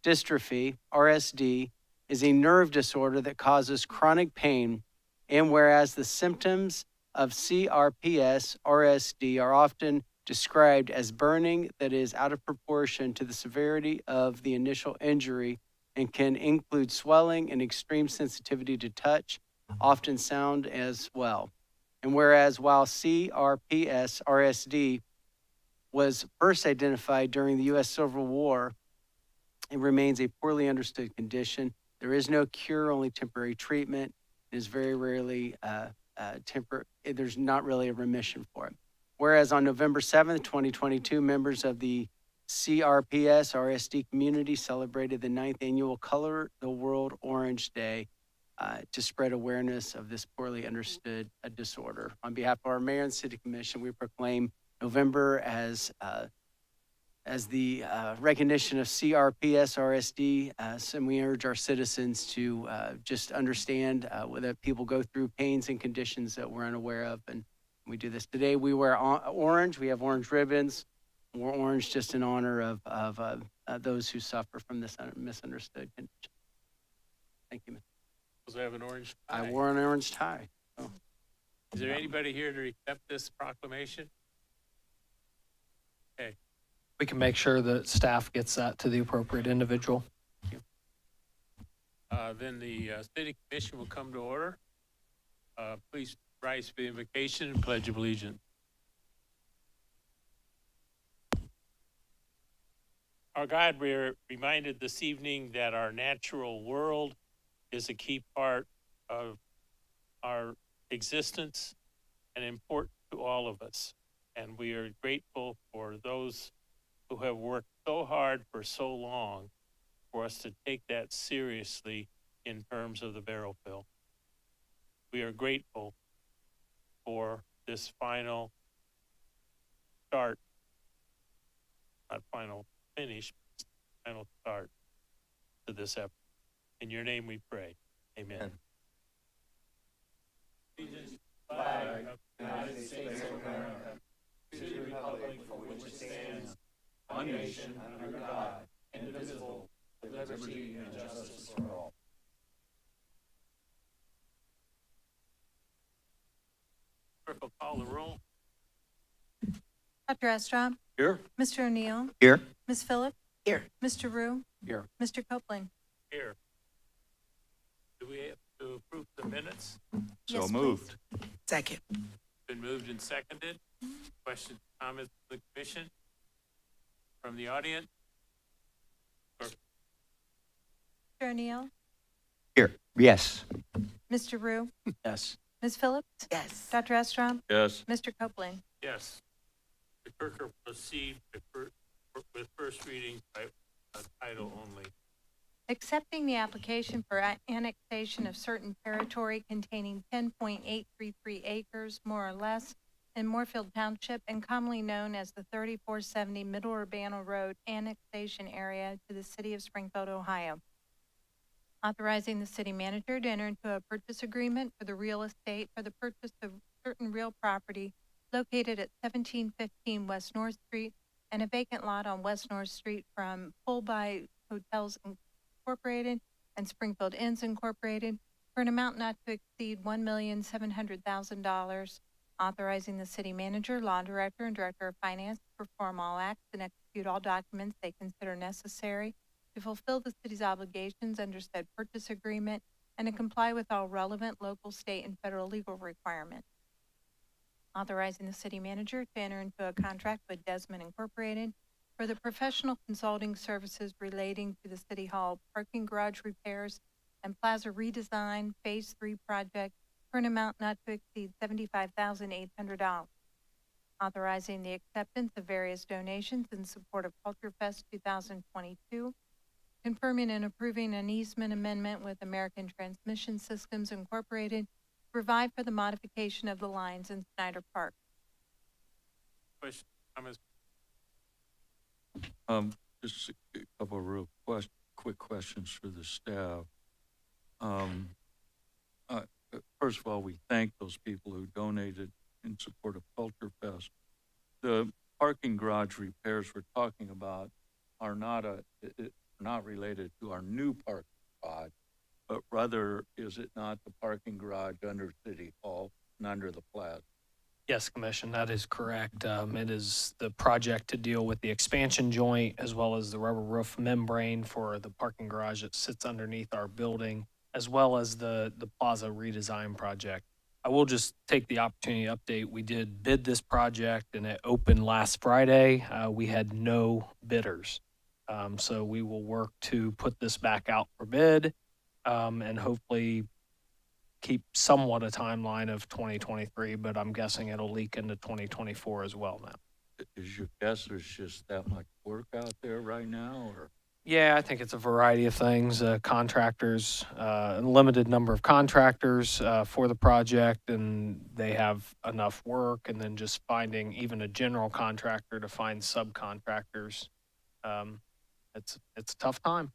dystrophy, RSD, is a nerve disorder that causes chronic pain. And whereas the symptoms of CRPS, RSD are often described as burning that is out of proportion to the severity of the initial injury and can include swelling and extreme sensitivity to touch, often sound as well. And whereas while CRPS, RSD was first identified during the U.S. Civil War, it remains a poorly understood condition. There is no cure, only temporary treatment. It is very rarely there's not really a remission for it. Whereas on November 7th, 2022, members of the CRPS RSD community celebrated the 9th annual Color the World Orange Day to spread awareness of this poorly understood disorder. On behalf of our mayor and city commission, we proclaim November as the recognition of CRPS RSD, and we urge our citizens to just understand that people go through pains and conditions that we're unaware of, and we do this today. We wear orange. We have orange ribbons. We're orange just in honor of those who suffer from this misunderstood condition. Thank you, Mr. I have an orange tie. I wore an orange tie. So. Is there anybody here to accept this proclamation? Okay. We can make sure that staff gets that to the appropriate individual. Then the city commission will come to order. Please rise for the invocation and pledge of allegiance. Our God, we're reminded this evening that our natural world is a key part of our existence and important to all of us. And we are grateful for those who have worked so hard for so long for us to take that seriously in terms of the barrel fill. We are grateful for this final start, not final finish, final start to this effort. In your name we pray. Amen. Flag of the United States of America, to the republic for which it stands, one nation under God, indivisible, with liberty and justice for all. . Clerk will call the roll. Dr. Estrad, Here? Mr. O'Neill, Here? Ms. Phillips. Here. Mr. Rue. Here. Mr. Copeland. Here. Do we have to approve the minutes? So Yes, please. moved. Second. Been moved and seconded. Questions, comments from the commission? From the audience? Mr. O'Neill, Here. Yes. Mr. Rue, Yes. Ms. Phillips. Yes. Dr. Estrad, Yes. Mr. Copeland. Yes. The clerk will proceed with first reading by title only. Accepting the application for annexation of certain territory containing 10.833 acres, more or less, in Moorfield Township and commonly known as the 3470 Middle Urbana Road annexation area to the city of Springfield, Ohio. Authorizing the city manager to enter into a purchase agreement for the real estate for the purchase of certain real property located at 1715 West North Street and a vacant lot on West North Street from Full-By Hotels Incorporated and Springfield Inns Incorporated for an amount not to exceed $1,700,000, authorizing the city manager, law director, and director of finance to perform all acts and execute all documents they consider necessary to fulfill the city's obligations under said purchase agreement and to comply with all relevant local, state, and federal legal requirements. Authorizing the city manager to enter into a contract with Desmond Incorporated for the professional consulting services relating to the City Hall parking garage repairs and plaza redesign Phase 3 project for an amount not to exceed $75,800. Authorizing the acceptance of various donations in support of Culture Fest 2022. Confirming and approving an easement amendment with American Transmission Systems Incorporated to provide for the modification of the lines in Snyder Park. Questions, comments? Just a couple of real quick questions for the staff. First of all, we thank those people who donated in support of Culture Fest. The parking garage repairs we're talking about are not related to our new parking garage, but rather, is it not the parking garage under City Hall and under the plaza? Yes, Commission, that is correct. It is the project to deal with the expansion joint as well as the rubber roof membrane for the parking garage that sits underneath our building, as well as the plaza redesign project. I will just take the opportunity to update. We did bid this project and it opened last Friday. We had no bidders. So we will work to put this back out for bid and hopefully keep somewhat a timeline of 2023, but I'm guessing it'll leak into 2024 as well now. Is your guess there's just that much work out there right now, or? Yeah, I think it's a variety of things. Contractors, a limited number of contractors for the project, and they have enough work, and then just finding even a general contractor to find subcontractors. It's a tough time.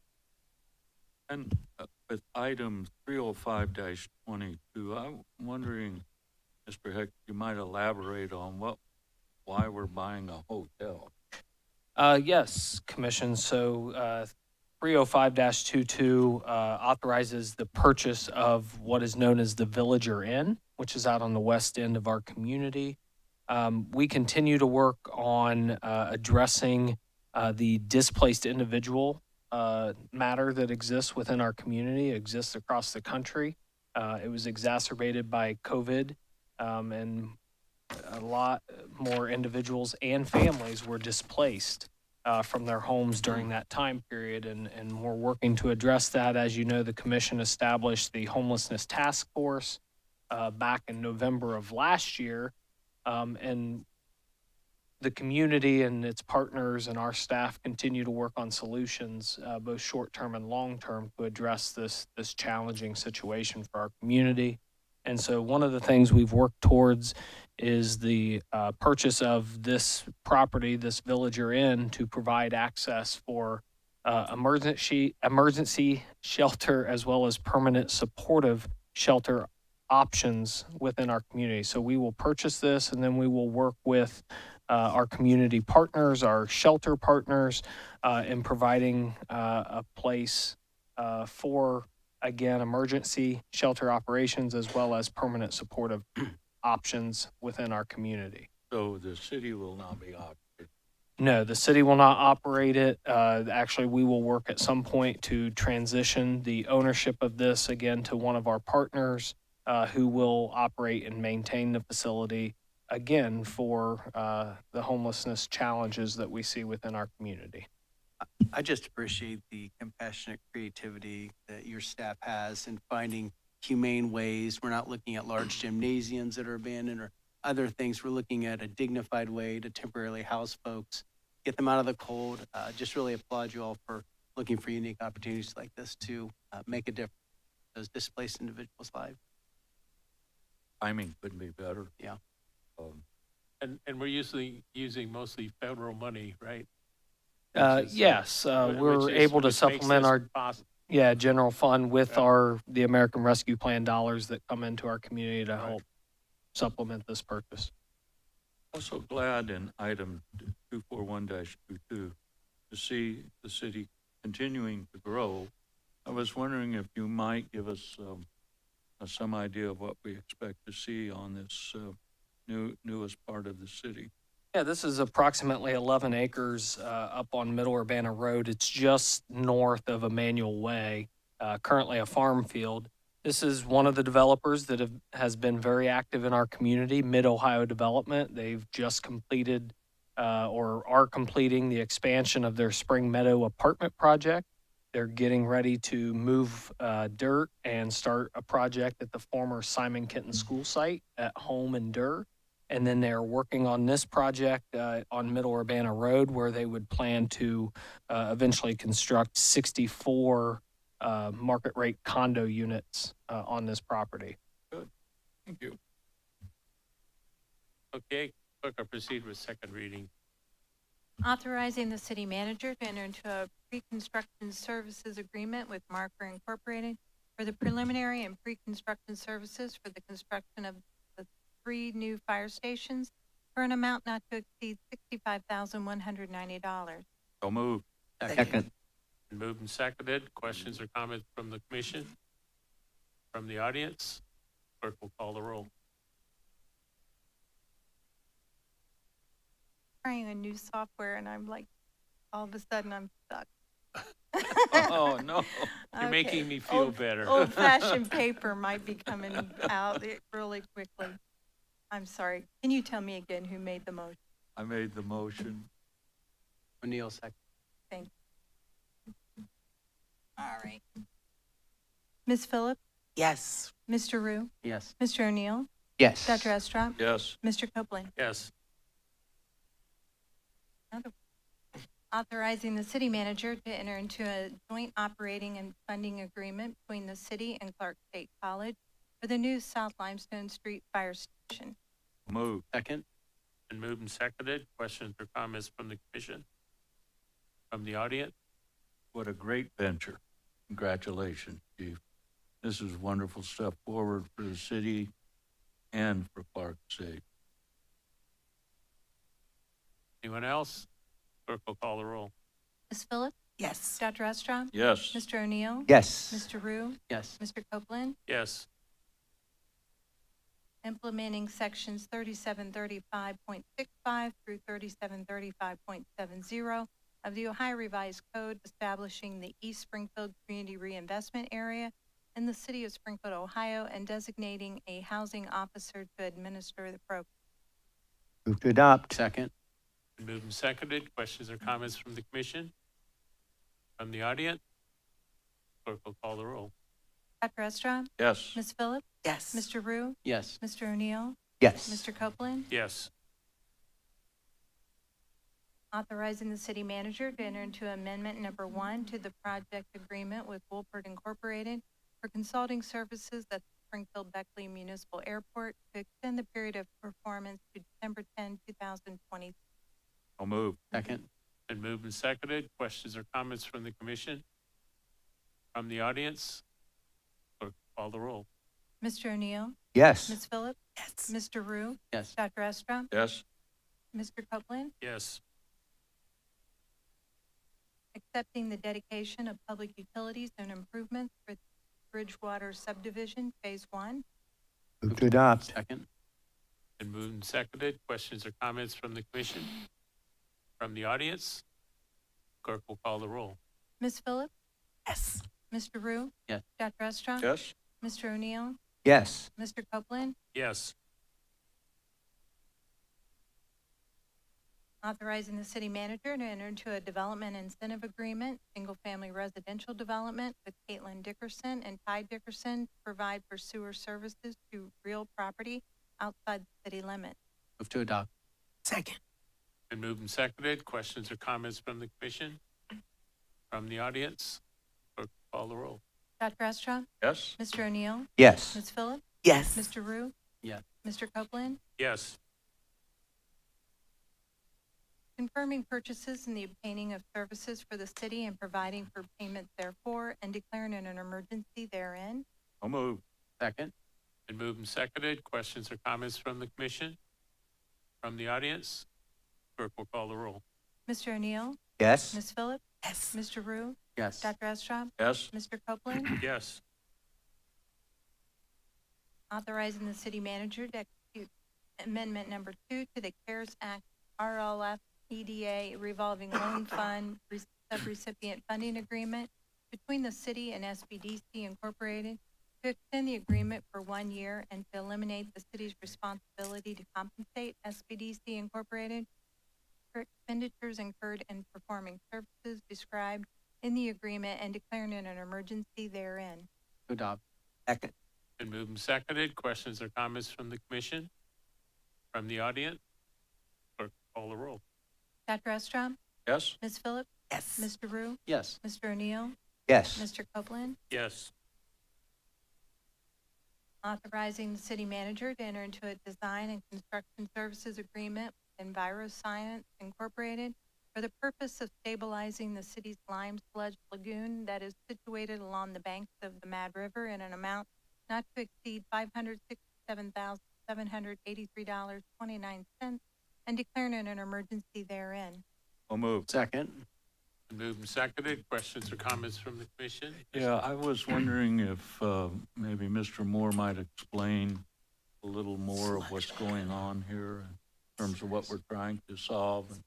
And with item 305-22, I'm wondering, Mr. Heck, you might elaborate on why we're buying a hotel. Yes, Commission. So 305-22 authorizes the purchase of what is known as the Villager Inn, which is out on the west end of our community. We continue to work on addressing the displaced individual matter that exists within our community, exists across the country. It was exacerbated by COVID, and a lot more individuals and families were displaced from their homes during that time period, and we're working to address that. As you know, the commission established the Homelessness Task Force back in November of last year, and the community and its partners and our staff continue to work on solutions, both short-term and long-term, to address this challenging situation for our community. And so one of the things we've worked towards is the purchase of this property, this Villager Inn, to provide access for emergency shelter as well as permanent supportive shelter options within our community. So we will purchase this, and then we will work with our community partners, our shelter partners, in providing a place for, again, emergency shelter operations as well as permanent supportive options within our community. So the city will not be operating. No, the city will not operate it. Actually, we will work at some point to transition the ownership of this again to one of our partners who will operate and maintain the facility again for the homelessness challenges that we see within our community. I just appreciate the compassionate creativity that your staff has in finding humane ways. We're not looking at large gymnasiums that are abandoned or other things. We're looking at a dignified way to temporarily house folks, get them out of the cold. Just really applaud you all for looking for unique opportunities like this to make a difference in those displaced individuals' lives. Timing couldn't be better. Yeah. And we're usually using mostly federal money, right? Which is, Yes, we're which able to makes this supplement our possible. general fund with Yeah. the American Rescue Plan dollars that come into our community to Right. help supplement this purpose. Also glad in item 241-22 to see the city continuing to grow. I was wondering if you might give us some idea of what we expect to see on this newest part of the city. Yeah, this is approximately 11 acres up on Middle Urbana Road. It's just north of Emmanuel Way, currently a farm field. This is one of the developers that has been very active in our community, Mid-Ohio Development. They've just completed or are completing the expansion of their Spring Meadow apartment project. They're getting ready to move dirt and start a project at the former Simon Kenton School site at Home and Durr. And then they're working on this project on Middle Urbana Road, where they would plan to eventually construct 64 market rate condo units on this property. Thank you. Okay, clerk, I'll proceed with second reading. Authorizing the city manager to enter into a pre-construction services agreement with Marker Incorporated for the preliminary and pre-construction services for the construction of the 3 new fire stations for an amount not to exceed $65,190. So moved. Second. Been moved and seconded. Questions or comments from the commission? From the audience? Clerk will call the roll. Trying a new software and I'm like, all of a sudden I'm stuck. Oh, no. You're making me feel better. Old fashioned paper might be coming out really quickly. I'm sorry. Can you tell me again who made the motion? I made the motion. O'Neill, second. Thank you. All right. Ms. Phillips, Yes. Mr. Rue, Yes. Mr. O'Neill, Yes. Dr. Estrop, Yes. Mr. Copeland. Yes, Authorizing the city manager to enter into a joint operating and funding agreement between the city and Clark State College for the new South Limestone Street Fire Station. Moved. Second. been moved and seconded. Questions or comments from the commission? From the audience? What a great venture. Congratulations, Chief. This is wonderful step forward for the city and for Clark State. Anyone else? Clerk will call the roll. Ms. Phillips, Yes. Dr. Estrop, Yes. Mr. O'Neill, Yes. Mr. Rue, Yes. Mr. Copeland. Yes, Implementing sections 3735.65 through 3735.70 of the Ohio Revised Code establishing the East Springfield Community Reinvestment Area in the city of Springfield, Ohio, and designating a housing officer to administer the program. Move to adopt. Second. been moved and seconded. Questions or comments from the commission? From the audience? Clerk will call the roll. Dr. Estrop, Yes. Ms. Phillips, Yes. Mr. Rue, Yes. Mr. O'Neill, Yes. Mr. Copeland. Yes, Authorizing the city manager to enter into amendment number 1 to the project agreement with Wolpert Incorporated for consulting services at the Springfield Beckley Municipal Airport to extend the period of performance to December 10, 2020. I'll move. Second. been moved and seconded. Questions or comments from the commission? From the audience? Clerk will call the roll. Mr. O'Neill, Yes. Ms. Phillips, Yes. Mr. Rue, Yes. Dr. Estrop, Yes. Mr. Copeland. Yes, Accepting the dedication of public utilities and improvements for Bridgewater subdivision, Phase 1. Move to adopt. Second. Been moved and seconded. Questions or comments from the commission? From the audience? Clerk will call the roll. Ms. Phillips? Yes. Mr. Rue? Yes. Dr. Estrella? Yes? Mr. O'Neill? Yes. Mr. Copeland? Yes. Authorizing the city manager to enter into a development incentive agreement, single-family residential development with Caitlin Dickerson and Ty Dickerson to provide for sewer services to real property outside the city limits. Move to adopt. Second. Been moved and seconded. Questions or comments from the commission? From the audience? Clerk will call the roll. Dr. Estrella? Yes? Mr. O'Neill? Yes. Ms. Phillips? Yes. Mr. Rue? Yes. Mr. Copeland? Yes. Confirming purchases and the obtaining of services for the city and providing for payment therefore and declaring an emergency therein. So moved. Second. Been moved and seconded. Questions or comments from the commission? From the audience? Clerk will call the roll. Mr. O'Neill? Yes. Ms. Phillips? Yes. Mr. Rue? Yes. Dr. Estrella? Yes? Mr. Copeland? Yes. Authorizing the city manager to execute amendment number 2 to the CARES Act RLF EDA revolving loan fund subrecipient funding agreement between the city and SBDC Incorporated to extend the agreement for 1 year and to eliminate the city's responsibility to compensate SBDC Incorporated for expenditures incurred in performing services described in the agreement and declaring an emergency therein. To adopt. Second. Been moved and seconded. Questions or comments from the commission? From the audience? Clerk will call the roll. Dr. Estrella? Yes? Ms. Phillips? Yes. Mr. Rue? Yes. Mr. O'Neill? Yes. Mr. Copeland? Yes. Authorizing the city manager to enter into a design and construction services agreement with EnviroScience Incorporated for the purpose of stabilizing the city's lime sludge lagoon that is situated along the banks of the Mad River in an amount not to exceed $567,783.29 and declaring an emergency therein. So moved. Second. Been moved and seconded. Questions or comments from the commission? Yeah, I was wondering if maybe Mr. Moore might explain a little more of what's going on here in terms of what we're trying to solve and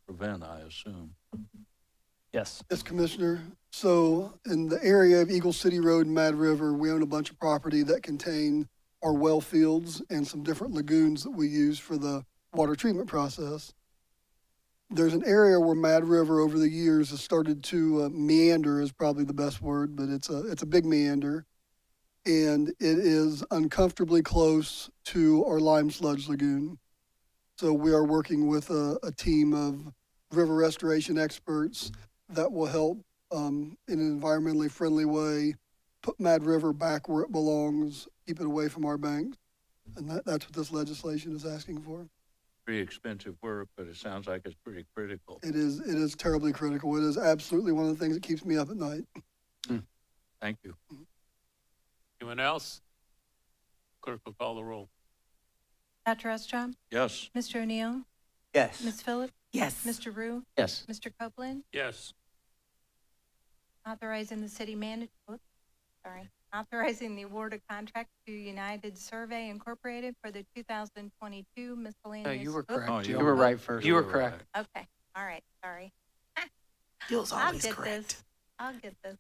prevent, I assume. Yes. Yes, Commissioner. So in the area of Eagle City Road and Mad River, we own a bunch of property that contain our well fields and some different lagoons that we use for the water treatment process. There's an area where Mad River over the years has started to meander is probably the best word, but it's a big meander. And it is uncomfortably close to our lime sludge lagoon. So we are working with a team of river restoration experts that will help in an environmentally friendly way, put Mad River back where it belongs, keep it away from our banks. And that's what this legislation is asking for. Pretty expensive work, but it sounds like it's pretty critical. It is terribly critical. It is absolutely one of the things that keeps me up at night. Thank you. Anyone else? Clerk will call the roll. Dr. Estrella? Yes? Mr. O'Neill? Yes. Ms. Phillips? Yes. Mr. Rue? Yes. Mr. Copeland? Yes. Authorizing the city manager, authorizing the award of contract to United Survey Incorporated for the 2022 miscellaneous. No, you were Oops. correct. Oh, Jill. You were right first. You were correct. Okay, all right, sorry. Bill's I'll always get correct. this. I'll get this.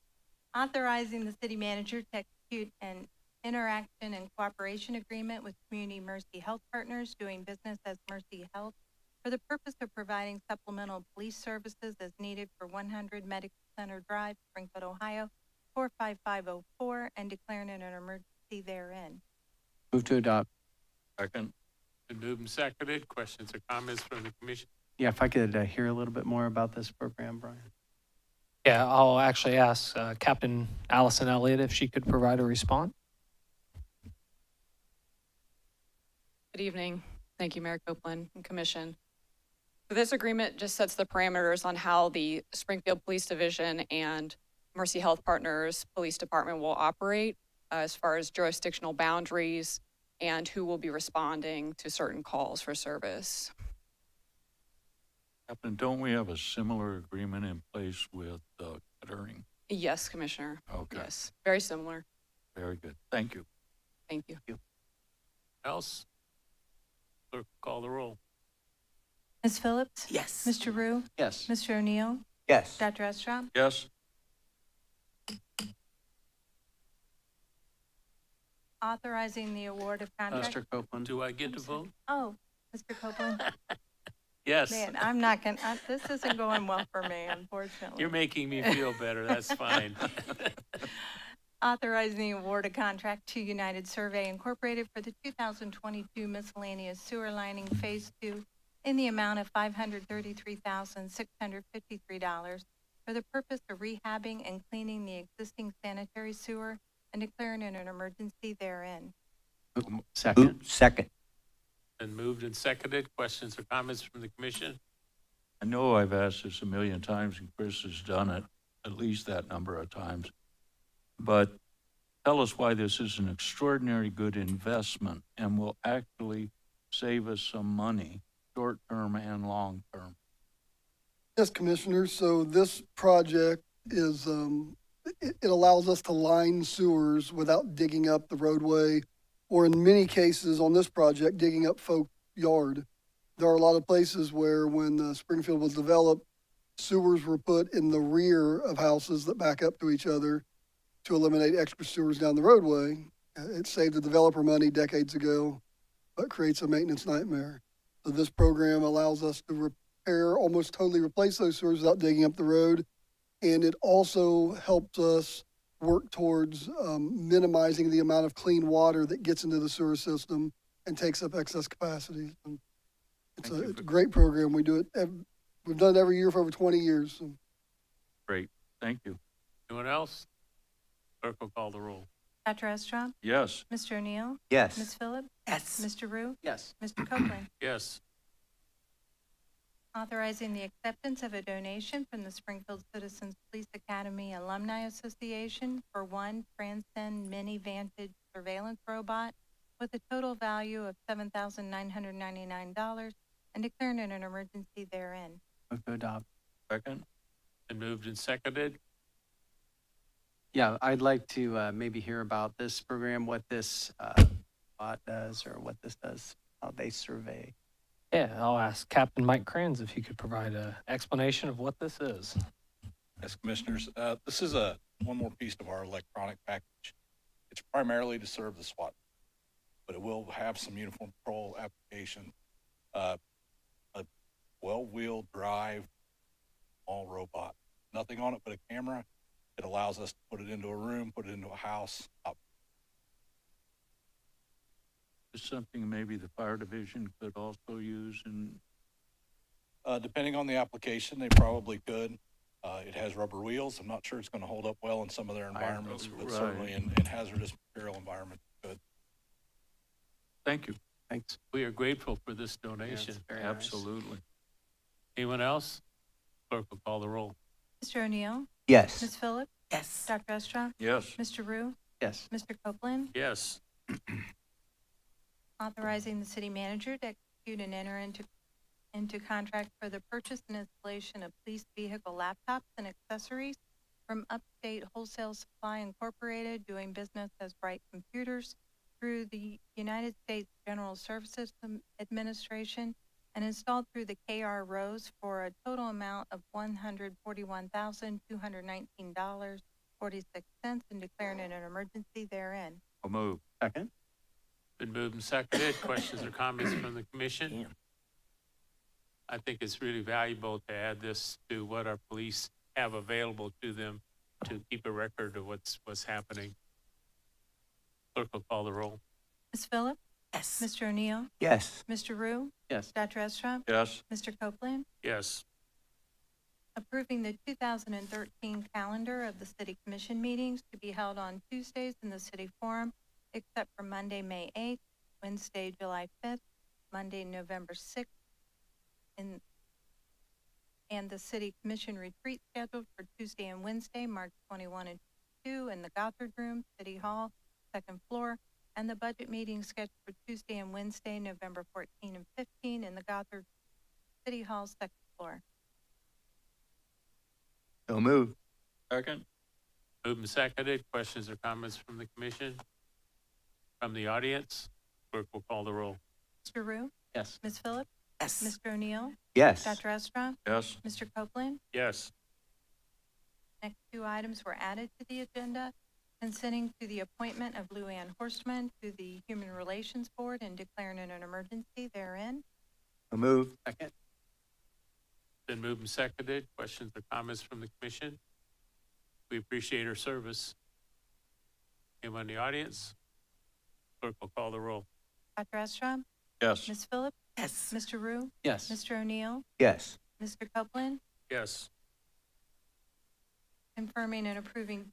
Authorizing the city manager to execute an interaction and cooperation agreement with Community Mercy Health Partners doing business as Mercy Health for the purpose of providing supplemental police services as needed for 100 Medical Center Drive, Springfield, Ohio, 45504, and declaring an emergency therein. Move to adopt. Second? Been moved and seconded. Questions or comments from the commission? Yeah, if I could hear a little bit more about this program, Brian. Yeah, I'll actually ask Captain Allison Elliott if she could provide a response. Good evening. Thank you, Mayor Copeland and Commission. So this agreement just sets the parameters on how the Springfield Police Division and Mercy Health Partners Police Department will operate as far as jurisdictional boundaries and who will be responding to certain calls for service. Captain, don't we have a similar agreement in place with Kettering? Yes, Commissioner. Okay. Yes, very similar. Very good. Thank you. Thank you. Else? Clerk will call the roll. Ms. Phillips? Yes. Mr. Rue? Yes. Mr. O'Neill? Yes. Dr. Estrop? Yes, Authorizing the award of contract. Mr. Copeland. Do I get to vote? Oh, Mr. Copeland? Yes. Man, I'm not gonna, this isn't going well for me, unfortunately. You're making me feel better. That's fine. Authorizing the award of contract to United Survey Incorporated for the 2022 miscellaneous sewer lining Phase 2 in the amount of $533,653 for the purpose of rehabbing and cleaning the existing sanitary sewer and declaring an emergency therein. Second. Second. Been moved and seconded. Questions or comments from the commission? I know I've asked this a million times and Chris has done it at least that number of times. But tell us why this is an extraordinary good investment and will actually save us some money, short-term and long-term. Yes, Commissioners, so this project is, it allows us to line sewers without digging up the roadway, or in many cases on this project, digging up folk yard. There are a lot of places where when Springfield was developed, sewers were put in the rear of houses that back up to each other to eliminate extra sewers down the roadway. It saved the developer money decades ago, but creates a maintenance nightmare. So this program allows us to repair, almost totally replace those sewers without digging up the road. And it also helps us work towards minimizing the amount of clean water that gets into the sewer system and takes up excess capacity. And it's a great program. We do it, we've done it every year for over 20 years. So. Great, thank you. Anyone else? Clerk will call the roll. Dr. Estrop? Yes, Mr. O'Neill? Yes. Ms. Phillips? Yes. Mr. Rue? Yes. Mr. Copeland? Yes. Authorizing the acceptance of a donation from the Springfield Citizens Police Academy Alumni Association for one Transcend Mini Vantage surveillance robot with a total value of $7,999 and declaring an emergency therein. Move to adopt. second? Been moved and seconded. Yeah, I'd like to maybe hear about this program, what this bot does, or what this does, how they survey. Yeah, I'll ask Captain Mike Kranz if he could provide an explanation of what this is. Yes, Commissioners, this is one more piece of our electronic package. It's primarily to serve the SWAT, but it will have some uniform patrol application. A well-wheeled drive, small robot, nothing on it but a camera. It allows us to put it into a room, put it into a house. Is something maybe the fire division could also use in, Depending on the application, they probably could. It has rubber wheels. I'm not sure it's going to hold up well in some of their environments, but Right. certainly in hazardous material environments, it could. thank you, Thanks. We are grateful for this donation. it's very nice. absolutely. Anyone else? Clerk will call the roll. Mr. O'Neill? Yes. Ms. Phillips? Yes. Dr. Estrop? Yes, Mr. Rue? Yes. Mr. Copeland? Yes. Authorizing the city manager to execute and enter into contract for the purchase and installation of police vehicle laptops and accessories from Upstate Wholesale Supply Incorporated, doing business as Bright Computers, through the United States General Services Administration and installed through the KR Rose for a total amount of $141,219.46 and declaring an emergency therein. I'll move. Second. Been moved and seconded. Questions or comments from the commission? Damn. I think it's really valuable to add this to what our police have available to them to keep a record of what's happening. Clerk will call the roll. Ms. Phillips? Yes. Mr. O'Neill? Yes. Mr. Rue? Yes. Dr. Estrop? Yes, Mr. Copeland? Yes. Approving the 2013 calendar of the city commission meetings to be held on Tuesdays in the city forum, except for Monday, May 8th, Wednesday, July 5th, Monday, November 6th, and the city commission retreat scheduled for Tuesday and Wednesday, March 21 and 22 in the Gothard Room, City Hall, second floor, and the budget meeting scheduled for Tuesday and Wednesday, November 14 and 15 in the Gothard City Hall, second floor. So moved. second? Moved and seconded. Questions or comments from the commission? From the audience? Clerk will call the roll. Mr. Rue? Yes. Ms. Phillips, Yes. Mr. O'Neill, Yes. Dr. Estra, Yes. Mr. Copeland. Yes. Next two items were added to the agenda, consenting to the appointment of Lou Ann Horstman to the Human Relations Board and declaring it an emergency therein. So moved. Second. Been moved and seconded. Questions or comments from the commission? We appreciate her service. Anyone in the audience? Clerk will call the roll. Dr. Estra, Yes. Ms. Phillips, Yes. Mr. Rue, Yes. Mr. O'Neill, Yes. Mr. Copeland, Yes. confirming and approving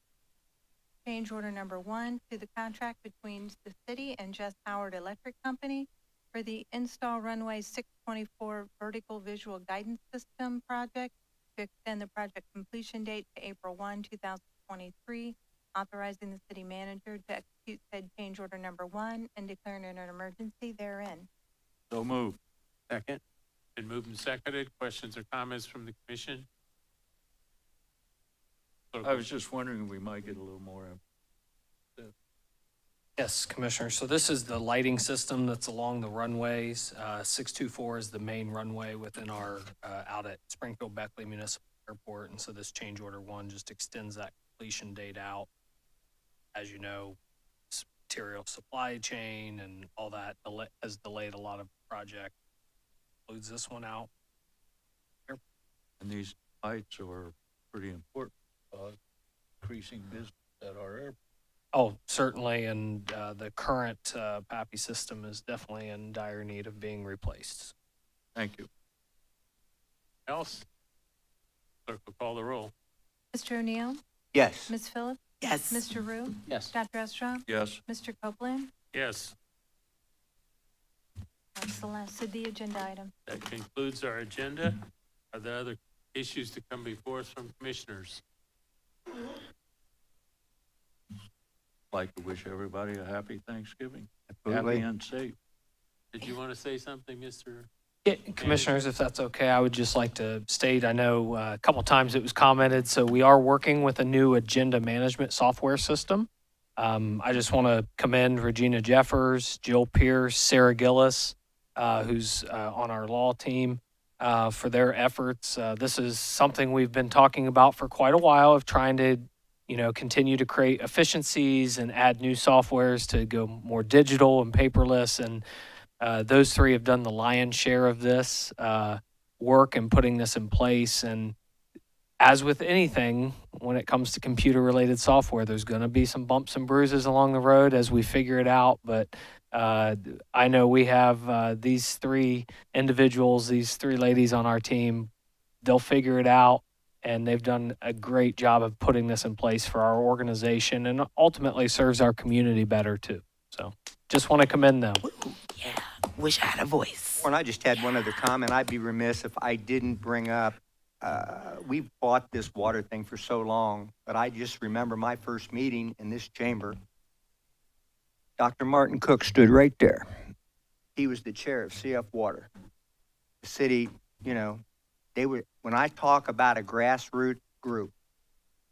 change order number 1 to the contract between the city and Jess Howard Electric Company for the Install Runway 624 Vertical Visual Guidance System project to extend the project completion date to April 1, 2023, authorizing the city manager to execute said change order number 1 and declaring it an emergency therein. So moved. Second. Been moved and seconded. Questions or comments from the commission? Clerk I will- was just wondering, we might get a little more. Yes, Commissioner. So this is the lighting system that's along the runways. 624 is the main runway within our, out at Springfield Beckley Municipal Airport. And so this change order 1 just extends that completion date out. As you know, material supply chain and all that has delayed a lot of projects. Includes this one out. And these lights are pretty important, increasing business at our airport. Oh, certainly. And the current PAPI system is definitely in dire need of being replaced. Thank you. Else? Clerk will call the roll. Mr. O'Neill, Yes. Ms. Phillips, Yes. Mr. Rue, Yes. Dr. Estra, Yes. Mr. Copeland. Yes. That's the last of the agenda item. That concludes our agenda. Are there other issues to come before us from commissioners? Like to wish everybody a happy Thanksgiving. Absolutely. Happy and safe. Did you want to say something, Mr.? Yeah, Commissioners, if that's okay, I would just like to state, I know a couple times it was commented, so we are working with a new agenda management software system. I just want to commend Regina Jeffers, Jill Pierce, Sarah Gillis, who's on our law team, for their efforts. This is something we've been talking about for quite a while of trying to, continue to create efficiencies and add new softwares to go more digital and paperless. And those three have done the lion's share of this work and putting this in place. And as with anything, when it comes to computer-related software, there's going to be some bumps and bruises along the road as we figure it out. But I know we have these three individuals, these three ladies on our team. They'll figure it out, and they've done a great job of putting this in place for our organization and ultimately serves our community better, too. So just want to commend them. Yeah. Wish I had a voice. And I just had one other comment. I'd be remiss if I didn't bring up, we've fought this water thing for so long, but I just remember my first meeting in this chamber. Dr. Martin Cook stood right there. He was the chair of CF Water. The city, when I talk about a grassroots group,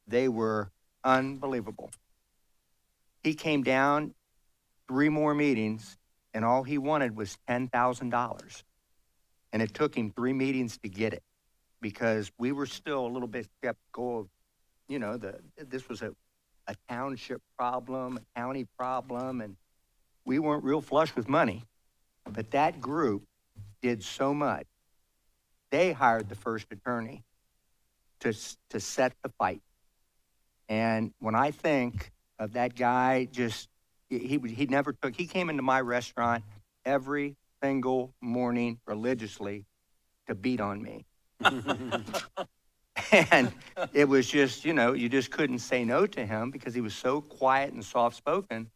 they were unbelievable. He came down 3 more meetings, and all he wanted was $10,000. And it took him 3 meetings to get it because we were still a little bit skeptical of, this was a township problem, a county problem, and we weren't real flush with money. But that group did so much. They hired the first attorney to set the fight. And when I think of that guy, he came into my restaurant every single morning religiously to beat on me. And it was just, you just couldn't say no to him because he was so quiet and soft-spoken,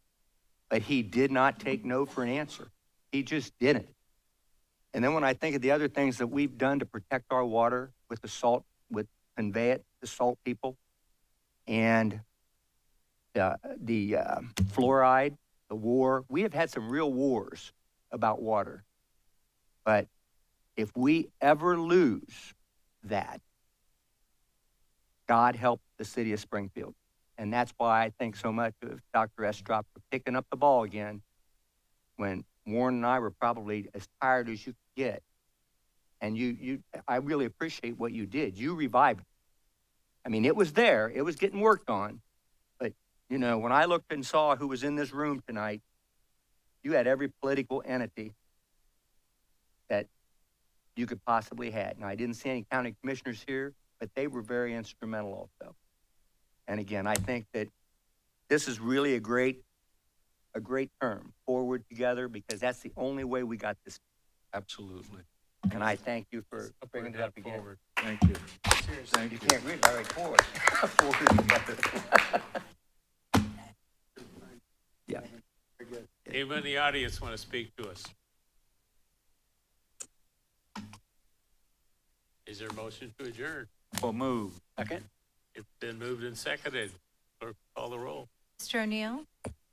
but he did not take no for an answer. He just didn't. And then when I think of the other things that we've done to protect our water with the salt, with Conveyit, the salt people, and the fluoride, the war, we have had some real wars about water. But if we ever lose that, God help the city of Springfield. And that's why I think so much of Dr. Estrop for picking up the ball again when Warren and I were probably as tired as you could get. And I really appreciate what you did. You revived it. I mean, it was there. It was getting worked on. But, you know, when I looked and saw who was in this room tonight, you had every political entity that you could possibly have. Now, I didn't see any county commissioners here, but they were very instrumental also. And again, I think that this is really a great term, forward together, because that's the only way we got this. Absolutely. And I thank you for bringing it up again. Forward. Thank you. Seriously, you can't read, all right, forward. Forward together. Yeah. Anyone in the audience want to speak to us? Is there a motion to adjourn? Well, move. Second? It's been moved and seconded. Clerk, call the roll. Mr. O'Neill,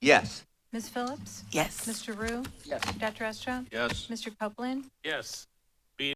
Yes. Ms. Phillips, Yes. Mr. Rue, Yes. Dr. Estra, Yes. Mr. Copeland, Yes.